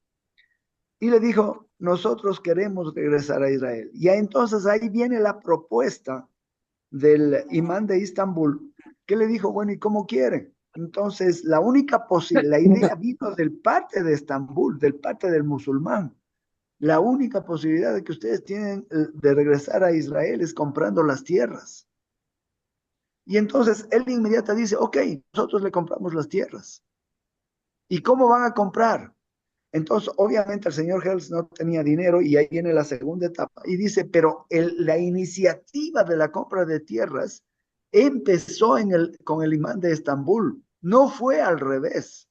y le dijo, nosotros queremos regresar a Israel. Y entonces ahí viene la propuesta del imán de Estambul, que le dijo, bueno, ¿y cómo quieren? Entonces, la única posibilidad, la idea vino del parte de Estambul, del parte del musulmán. La única posibilidad de que ustedes tienen de regresar a Israel es comprando las tierras. Y entonces él de inmediato dice, ok, nosotros le compramos las tierras. ¿Y cómo van a comprar? Entonces, obviamente el señor Hels no tenía dinero y ahí viene la segunda etapa. Y dice, pero la iniciativa de la compra de tierras empezó con el imán de Estambul, no fue al revés.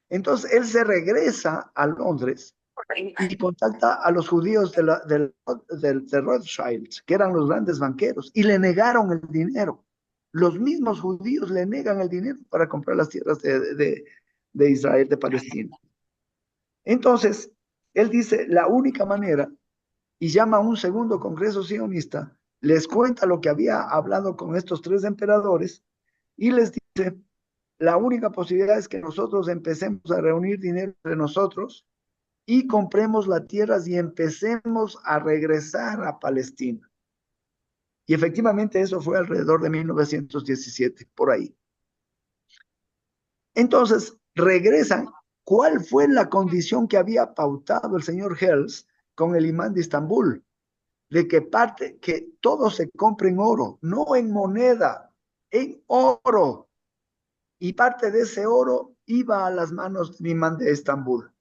Entonces, él se regresa a Londres y contacta a los judíos de Rothschild, que eran los grandes banqueros, y le negaron el dinero. Los mismos judíos le negan el dinero para comprar las tierras de Israel, de Palestina. Entonces, él dice, la única manera, y llama a un segundo congreso sionista, les cuenta lo que había hablado con estos tres emperadores, y les dice, la única posibilidad es que nosotros empecemos a reunir dinero entre nosotros y compremos las tierras y empecemos a regresar a Palestina. Y efectivamente eso fue alrededor de 1917, por ahí. Entonces, regresan. ¿Cuál fue la condición que había pautado el señor Hels con el imán de Estambul? De que todo se compre en oro, no en moneda, en oro. Y parte de ese oro iba a las manos del imán de Estambul.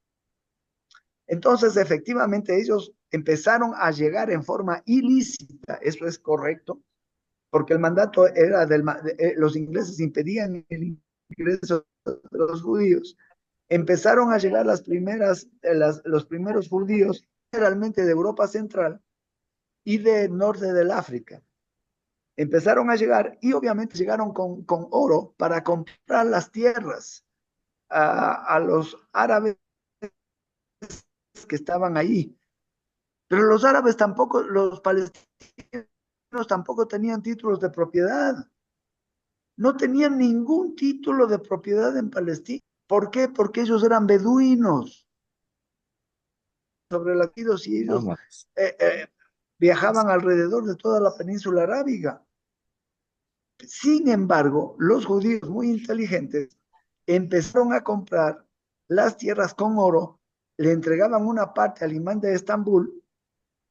Entonces, efectivamente, ellos empezaron a llegar en forma ilícita, eso es correcto, porque el mandato era los ingleses impedían el ingreso de los judíos. Empezaron a llegar los primeros judíos, generalmente de Europa Central y del norte del África. Empezaron a llegar y obviamente llegaron con oro para comprar las tierras a los árabes que estaban ahí. Pero los árabes tampoco, los palestinos tampoco tenían títulos de propiedad. No tenían ningún título de propiedad en Palestina. ¿Por qué? Porque ellos eran beduinos sobrelatidos y ellos viajaban alrededor de toda la península arábiga. Sin embargo, los judíos muy inteligentes empezaron a comprar las tierras con oro, le entregaban una parte al imán de Estambul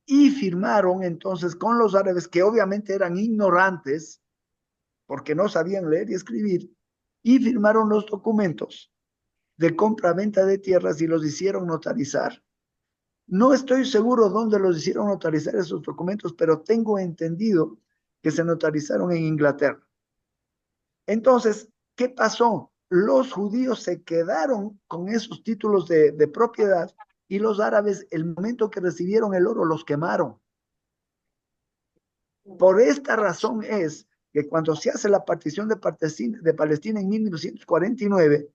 y firmaron entonces con los árabes, que obviamente eran ignorantes, porque no sabían leer y escribir, y firmaron los documentos de compra-venta de tierras y los hicieron notarizar. No estoy seguro dónde los hicieron notarizar esos documentos, pero tengo entendido que se notarizaron en Inglaterra. Entonces, ¿qué pasó? Los judíos se quedaron con esos títulos de propiedad y los árabes, el momento que recibieron el oro, los quemaron. Por esta razón es que cuando se hace la partición de Palestina en 1949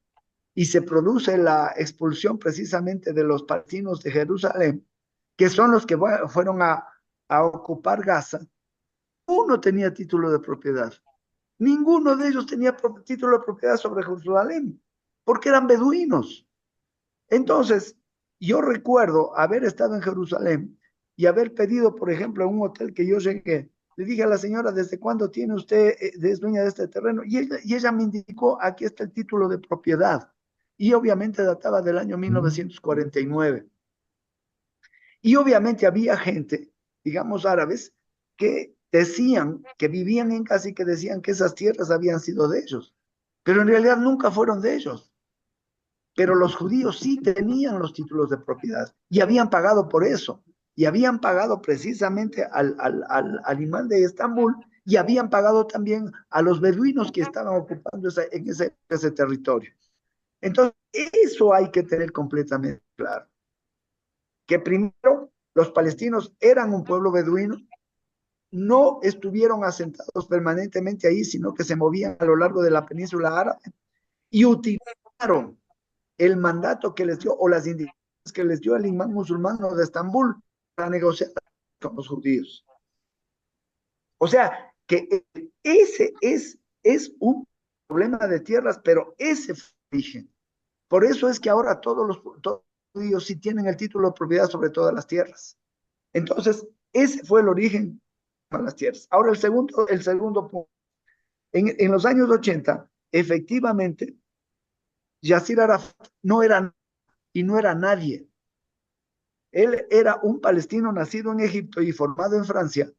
y se produce la expulsión precisamente de los palestinos de Jerusalén, que son los que fueron a ocupar Gaza, uno tenía título de propiedad. Ninguno de ellos tenía título de propiedad sobre Jerusalén, porque eran beduinos. Entonces, yo recuerdo haber estado en Jerusalén y haber pedido, por ejemplo, en un hotel que yo llegué, le dije a la señora, ¿desde cuándo tiene usted, es dueña de este terreno? Y ella me indicó, aquí está el título de propiedad. Y obviamente databa del año 1949. Y obviamente había gente, digamos árabes, que decían, que vivían en casa y que decían que esas tierras habían sido de ellos. Pero en realidad nunca fueron de ellos. Pero los judíos sí tenían los títulos de propiedad y habían pagado por eso. Y habían pagado precisamente al imán de Estambul y habían pagado también a los beduinos que estaban ocupando ese territorio. Entonces, eso hay que tener completamente claro. Que primero los palestinos eran un pueblo beduino, no estuvieron asentados permanentemente ahí, sino que se movían a lo largo de la península árabe. y utilizaron el mandato que les dio o las indicaciones que les dio el imán musulmán de Estambul para negociar con los judíos. O sea, que ese es un problema de tierras, pero ese fue el origen. Por eso es que ahora todos los judíos sí tienen el título de propiedad sobre todas las tierras. Entonces, ese fue el origen de las tierras. Ahora, el segundo punto. En los años 80, efectivamente, Yasir Arafat no era y no era nadie. Él era un palestino nacido en Egipto y formado en Francia,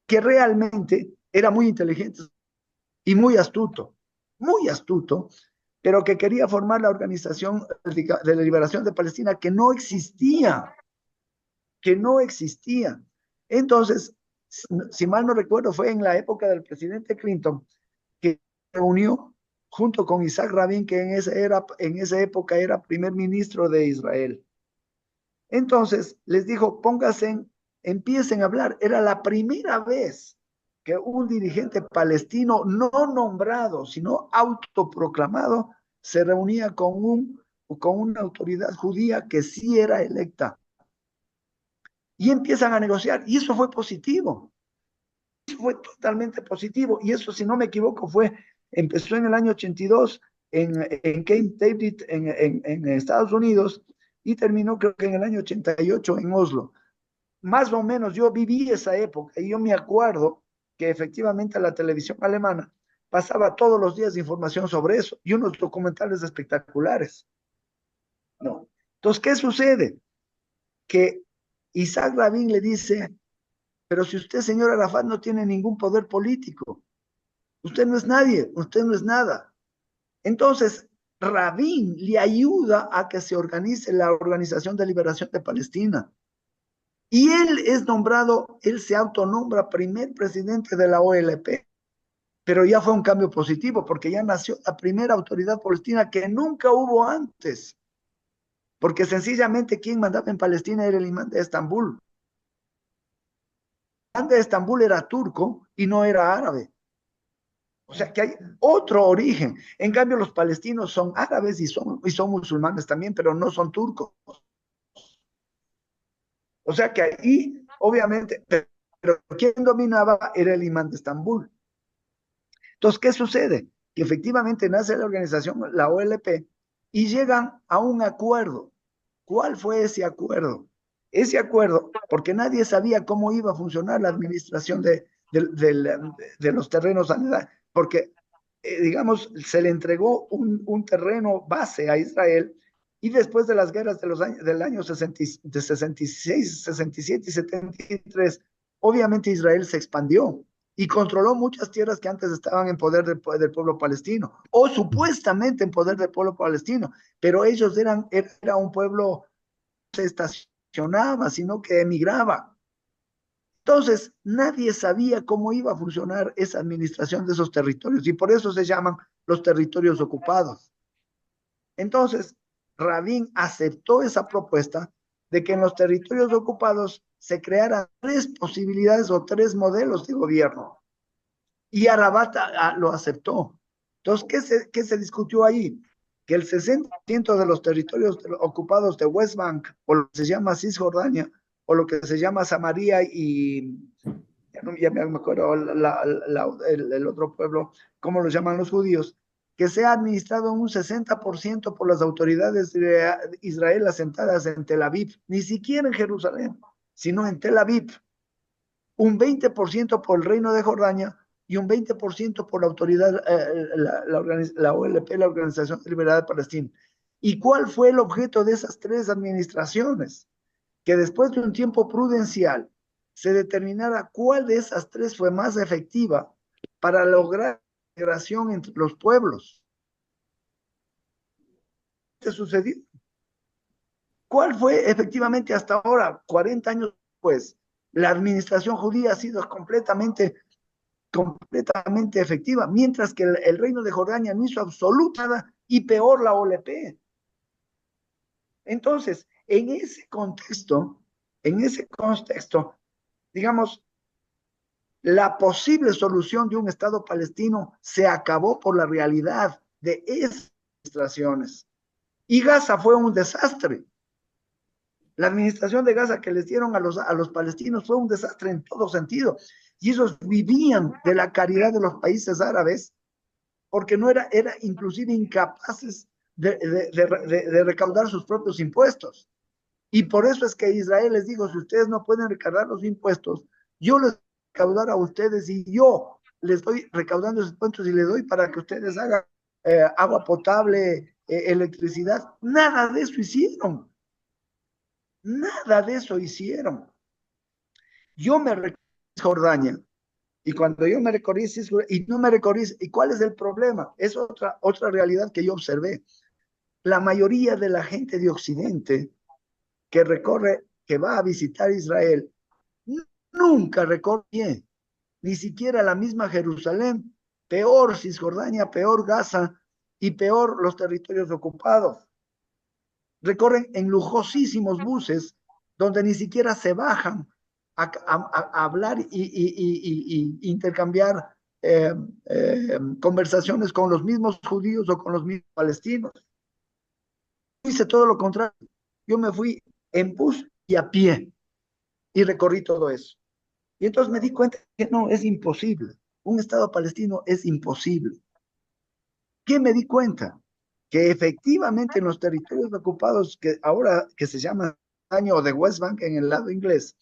que realmente era muy inteligente y muy astuto, pero que quería formar la Organización de la Liberación de Palestina, que no existía. Entonces, si mal no recuerdo, fue en la época del presidente Clinton que se reunió junto con Isaac Rabin, que en esa época era primer ministro de Israel. Entonces les dijo, empiecen a hablar. Era la primera vez que un dirigente palestino no nombrado, sino autoproclamado, se reunía con una autoridad judía que sí era electa. Y empiezan a negociar. Y eso fue positivo. Eso fue totalmente positivo. Y eso, si no me equivoco, empezó en el año 82 en Camp David, en Estados Unidos, y terminó creo que en el año 88 en Oslo. Más o menos yo viví esa época y yo me acuerdo que efectivamente la televisión alemana pasaba todos los días información sobre eso y unos documentales espectaculares. ¿No? Entonces, ¿qué sucede? Que Isaac Rabin le dice, pero si usted, señor Arafat, no tiene ningún poder político, usted no es nadie, usted no es nada. Entonces, Rabin le ayuda a que se organice la Organización de Liberación de Palestina. Y él se autonombra primer presidente de la OLP, pero ya fue un cambio positivo porque ya nació la primera autoridad palestina que nunca hubo antes, porque sencillamente quien mandaba en Palestina era el imán de Estambul. El imán de Estambul era turco y no era árabe. O sea que hay otro origen. En cambio, los palestinos son árabes y son musulmanes también, pero no son turcos. O sea que ahí, obviamente, pero quien dominaba era el imán de Estambul. Entonces, ¿qué sucede? Que efectivamente nace la organización, la OLP, y llegan a un acuerdo. ¿Cuál fue ese acuerdo? Ese acuerdo, porque nadie sabía cómo iba a funcionar la administración de los terrenos, porque, digamos, se le entregó un terreno base a Israel y después de las guerras del año 66, 67 y 73, obviamente Israel se expandió y controló muchas tierras que antes estaban en poder del pueblo palestino, o supuestamente en poder del pueblo palestino, pero ellos era un pueblo que se estacionaba, sino que emigraba. Entonces, nadie sabía cómo iba a funcionar esa administración de esos territorios, y por eso se llaman los territorios ocupados. Entonces, Rabin aceptó esa propuesta de que en los territorios ocupados se crearan tres posibilidades o tres modelos de gobierno. Y Arafat lo aceptó. Entonces, ¿qué se discutió ahí? Que el 60% de los territorios ocupados de West Bank, o lo que se llama Cisjordania, o lo que se llama Samaria y ya me acuerdo el otro pueblo, ¿cómo lo llaman los judíos? Que sea administrado un 60% por las autoridades de Israel asentadas en Tel Aviv, ni siquiera en Jerusalén, sino en Tel Aviv. Un 20% por el Reino de Jordania y un 20% por la autoridad, la OLP, la Organización Liberada de Palestina. ¿Y cuál fue el objeto de esas tres administraciones? Que después de un tiempo prudencial se determinara cuál de esas tres fue más efectiva para lograr la integración entre los pueblos. ¿Qué sucedió? ¿Cuál fue efectivamente hasta ahora, 40 años después? La administración judía ha sido completamente efectiva, mientras que el Reino de Jordania no hizo absoluta nada y peor la OLP. Entonces, en ese contexto, digamos, la posible solución de un Estado palestino se acabó por la realidad de esa administraciones. Y Gaza fue un desastre. La administración de Gaza que les dieron a los palestinos fue un desastre en todo sentido. Y ellos vivían de la caridad de los países árabes porque no era inclusive incapaces de recaudar sus propios impuestos. Y por eso es que Israel les digo, si ustedes no pueden recaudar los impuestos, yo les voy a recaudar a ustedes y yo les doy recaudando esos impuestos y les doy para que ustedes hagan agua potable, electricidad. Nada de eso hicieron. Nada de eso hicieron. Yo me recorrí Jordania y cuando yo me recorrí y no me recorrí, ¿y cuál es el problema? Es otra realidad que yo observé. La mayoría de la gente de Occidente que recorre, que va a visitar Israel, nunca recorre ni siquiera la misma Jerusalén, peor Cisjordania, peor Gaza y peor los territorios ocupados. Recorren en lujosísimos buses donde ni siquiera se bajan a hablar y intercambiar conversaciones con los mismos judíos o con los mismos palestinos. Hice todo lo contrario. Yo me fui en bus y a pie y recorrí todo eso. Y entonces me di cuenta que no, es imposible. Un Estado palestino es imposible. ¿Qué me di cuenta? Que efectivamente en los territorios ocupados, que ahora que se llama año de West Bank en el lado inglés,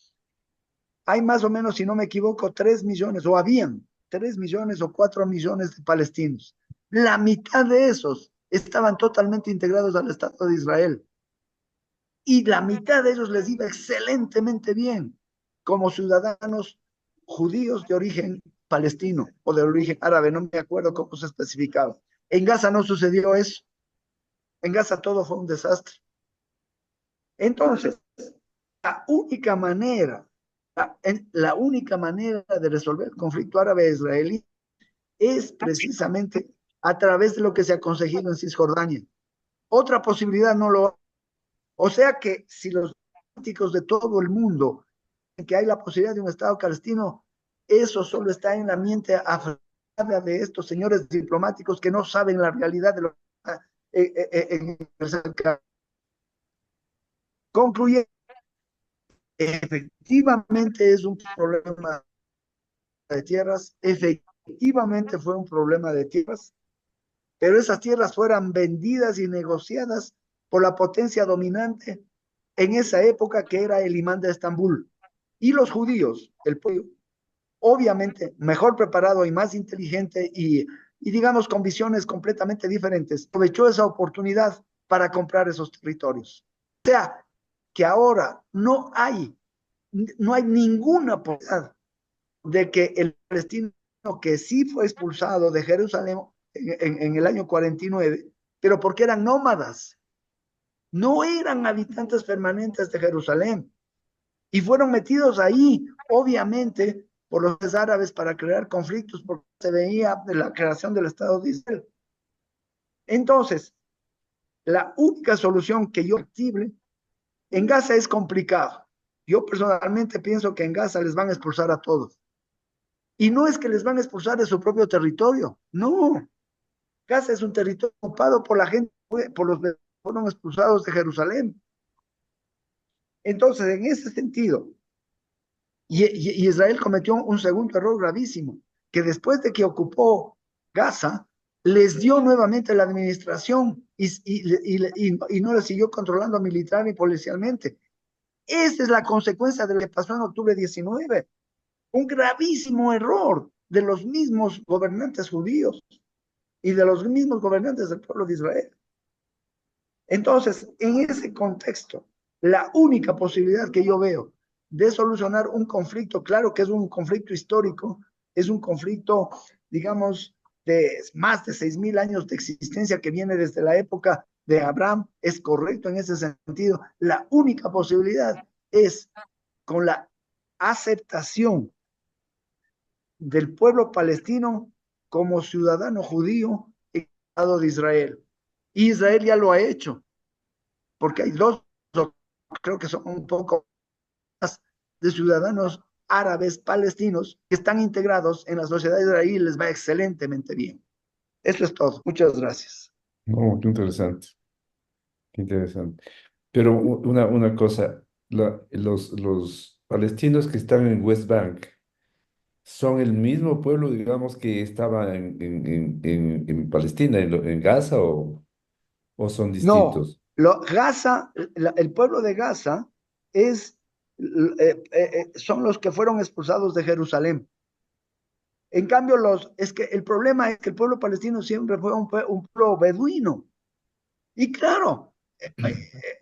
hay más o menos, si no me equivoco, 3 millones, o habían 3 millones o 4 millones de palestinos. La mitad de esos estaban totalmente integrados al Estado de Israel. Y la mitad de ellos les iba excelentemente bien, como ciudadanos judíos de origen palestino o de origen árabe, no me acuerdo cómo se especificaba. En Gaza no sucedió eso. En Gaza todo fue un desastre. Entonces, la única manera de resolver el conflicto árabe-israelí es precisamente a través de lo que se ha conseguido en Cisjordania. Otra posibilidad no lo hay. O sea que si los políticos de todo el mundo que hay la posibilidad de un Estado palestino, eso solo está en la mente aferrada de estos señores diplomáticos que no saben la realidad de lo que concluye, efectivamente es un problema de tierras, efectivamente fue un problema de tierras, pero esas tierras fueran vendidas y negociadas por la potencia dominante en esa época que era el imán de Estambul. Y los judíos, el pueblo, obviamente mejor preparado y más inteligente y digamos con visiones completamente diferentes, aprovechó esa oportunidad para comprar esos territorios. O sea, que ahora no hay ninguna posibilidad de que el palestino que sí fue expulsado de Jerusalén en el año 49, pero porque eran nómadas, no eran habitantes permanentes de Jerusalén y fueron metidos ahí, obviamente, por los árabes para crear conflictos, porque se veía de la creación del Estado de Israel. Entonces, la única solución que yo posible en Gaza es complicado. Yo personalmente pienso que en Gaza les van a expulsar a todos. Y no es que les van a expulsar de su propio territorio, no. Gaza es un territorio ocupado por la gente, por los que fueron expulsados de Jerusalén. Entonces, en ese sentido, y Israel cometió un segundo error gravísimo, que después de que ocupó Gaza, les dio nuevamente la administración y no les siguió controlando militar y policialmente. Esa es la consecuencia de lo que pasó en octubre 19. Un gravísimo error de los mismos gobernantes judíos y de los mismos gobernantes del pueblo de Israel. Entonces, en ese contexto, la única posibilidad que yo veo de solucionar un conflicto, claro que es un conflicto histórico, es un conflicto, digamos, de más de 6.000 años de existencia que viene desde la época de Abraham, es correcto en ese sentido. La única posibilidad es con la aceptación del pueblo palestino como ciudadano judío en el Estado de Israel. Y Israel ya lo ha hecho, porque hay dos, creo que son un poco más de ciudadanos árabes palestinos que están integrados en la sociedad israelí y les va excelentemente bien. Eso es todo. Muchas gracias. No, qué interesante, qué interesante. Pero una cosa, los palestinos que están en West Bank son el mismo pueblo, digamos, que estaba en Palestina, en Gaza, o son No, distintos. Gaza, el pueblo de Gaza es, son los que fueron expulsados de Jerusalén. En cambio, es que el problema es que el pueblo palestino siempre fue un pueblo beduino. Y claro,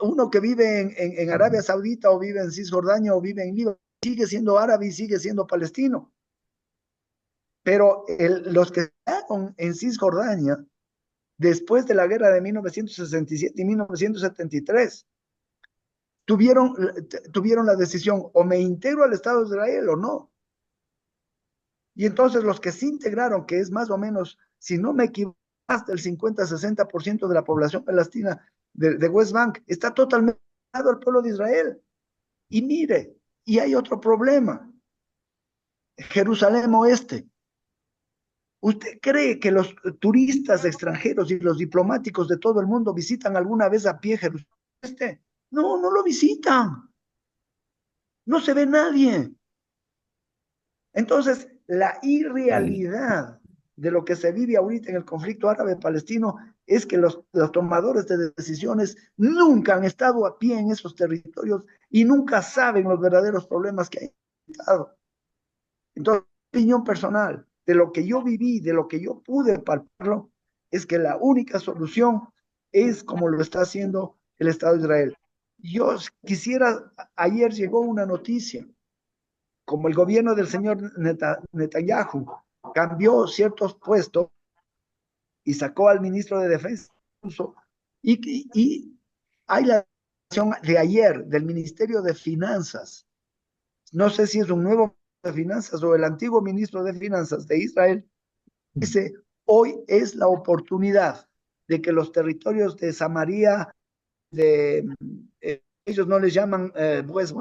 uno que vive en Arabia Saudita o vive en Cisjordania o vive en Líbano, sigue siendo árabe y sigue siendo palestino. Pero los que estaban en Cisjordania, después de la guerra de 1967 y 1973, tuvieron, tuvieron la decisión, o me integro al Estado de Israel o no. Y entonces los que se integraron, que es más o menos, si no me equivoco, hasta el 50-60% de la población palestina de West Bank, está totalmente al pueblo de Israel. Y mire, y hay otro problema, Jerusalén Oeste. ¿Usted cree que los turistas extranjeros y los diplomáticos de todo el mundo visitan alguna vez a pie Jerusalén Oeste? No, no lo visitan. No se ve nadie. Entonces, la irrealidad de lo que se vive ahorita en el conflicto árabe-palestino es que los tomadores de decisiones nunca han estado a pie en esos territorios y nunca saben los verdaderos problemas que hay. Entonces, opinión personal, de lo que yo viví, de lo que yo pude palparlo, es que la única solución es como lo está haciendo el Estado de Israel. Yo quisiera, ayer llegó una noticia, como el gobierno del señor Netanyahu cambió ciertos puestos y sacó al ministro de Defensa, y hay la decisión de ayer del Ministerio de Finanzas, no sé si es un nuevo de Finanzas o el antiguo ministro de Finanzas de Israel, dice, hoy es la oportunidad de que los territorios de Samaria, de, ellos no les llaman pues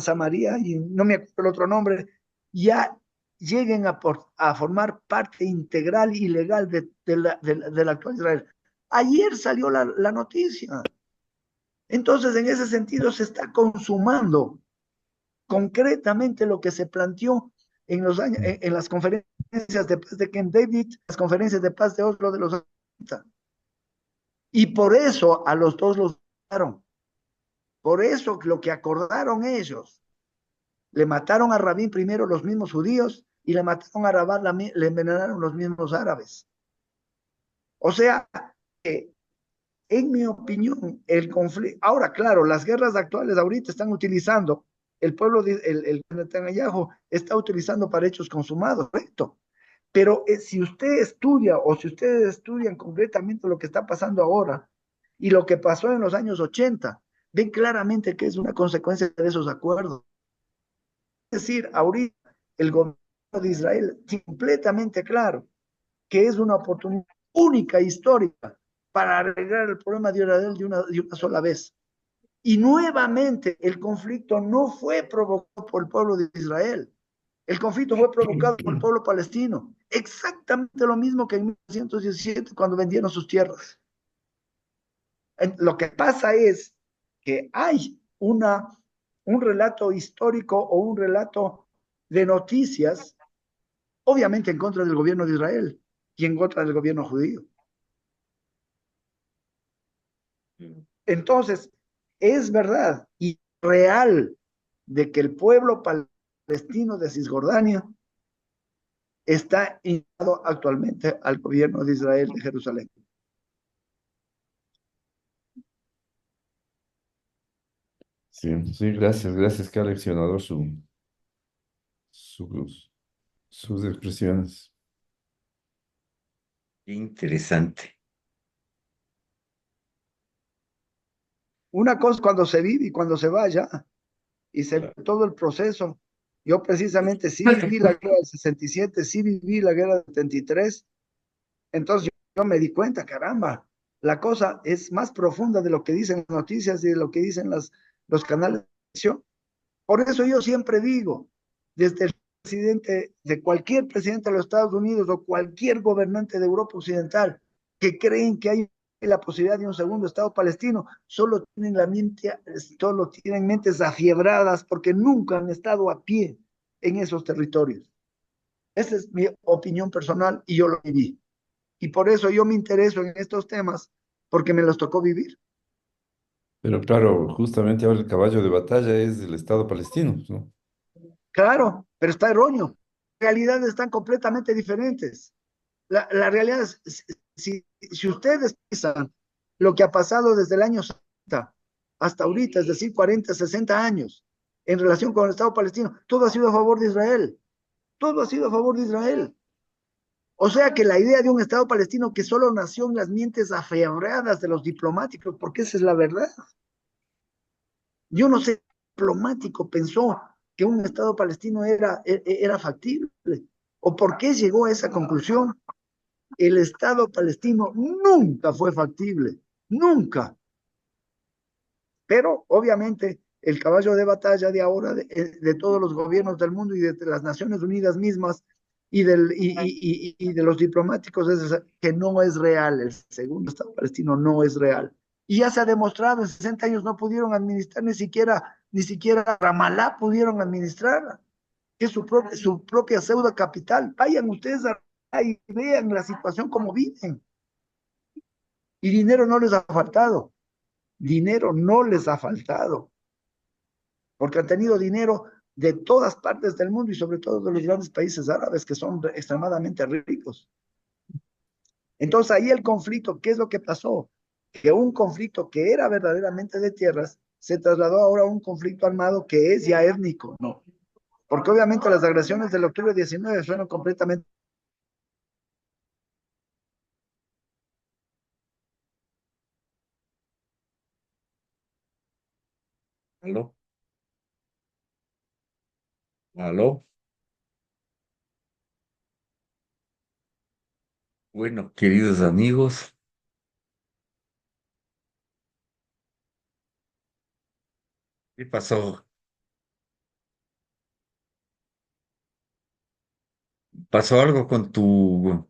Samaria, y no me acuerdo el otro nombre, ya lleguen a formar parte integral y legal de la actual Israel. Ayer salió la noticia. Entonces, en ese sentido, se está consumando concretamente lo que se planteó en los años, en las conferencias de paz de Camp David, las conferencias de paz de Oslo de los 80. Y por eso a los dos los mataron. Por eso lo que acordaron ellos, le mataron a Rabin primero los mismos judíos y le mataron a Rabin, le envenenaron los mismos árabes. O sea, en mi opinión, el conflicto, ahora claro, las guerras actuales ahorita están utilizando, el pueblo, el Netanyahu está utilizando para hechos consumados, correcto. Pero si usted estudia o si ustedes estudian concretamente lo que está pasando ahora y lo que pasó en los años 80, ven claramente que es una consecuencia de esos acuerdos. Es decir, ahorita el gobierno de Israel tiene completamente claro que es una oportunidad única, histórica, para arreglar el problema de Israel de una sola vez. Y nuevamente el conflicto no fue provocado por el pueblo de Israel. El conflicto fue provocado por el pueblo palestino. Exactamente lo mismo que en 1917 cuando vendieron sus tierras. Lo que pasa es que hay un relato histórico o un relato de noticias, obviamente en contra del gobierno de Israel y en contra del gobierno judío. Entonces, es verdad y real de que el pueblo palestino de Cisjordania está integrado actualmente al gobierno de Israel de Jerusalén. Sí, sí, gracias, gracias, qué aleccionador sus, sus expresiones. Qué interesante. Una cosa cuando se vive y cuando se vaya y se ve todo el proceso. Yo precisamente sí viví la guerra del 67, sí viví la guerra del 73, entonces yo me di cuenta, caramba, la cosa es más profunda de lo que dicen las noticias y de lo que dicen los canales de televisión. Por eso yo siempre digo, desde el presidente, de cualquier presidente de los Estados Unidos o cualquier gobernante de Europa Occidental, que creen que hay la posibilidad de un segundo Estado palestino, solo tienen mentes afiebradas porque nunca han estado a pie en esos territorios. Esa es mi opinión personal y yo lo viví. Y por eso yo me intereso en estos temas, porque me los tocó vivir. Pero claro, justamente ahora el caballo de batalla es el Estado palestino, ¿no? Claro, pero está erróneo. Realidades están completamente diferentes. La realidad es, si ustedes piensan lo que ha pasado desde el año 60 hasta ahorita, es decir, 40, 60 años, en relación con el Estado palestino, todo ha sido a favor de Israel. Todo ha sido a favor de Israel. O sea que la idea de un Estado palestino que solo nació en las mentes afebradas de los diplomáticos, porque esa es la verdad. Yo no sé, diplomático pensó que un Estado palestino era factible. ¿O por qué llegó a esa conclusión? El Estado palestino nunca fue factible, nunca. Pero obviamente el caballo de batalla de ahora, de todos los gobiernos del mundo y de las Naciones Unidas mismas y de los diplomáticos, es que no es real, el segundo Estado palestino no es real. Y ya se ha demostrado, en 60 años no pudieron administrar ni siquiera Ramallah pudieron administrar, que es su propia pseudo capital. Vayan ustedes y vean la situación como viven. Y dinero no les ha faltado, dinero no les ha faltado, porque han tenido dinero de todas partes del mundo y sobre todo de los grandes países árabes que son extremadamente ricos. Entonces ahí el conflicto, ¿qué es lo que pasó? Que un conflicto que era verdaderamente de tierras se trasladó ahora a un conflicto armado que es ya étnico, ¿no? Porque obviamente las agresiones del octubre 19 fueron completamente... ¿Aló? ¿Aló? Bueno, queridos amigos, ¿qué pasó? ¿Pasó algo con tu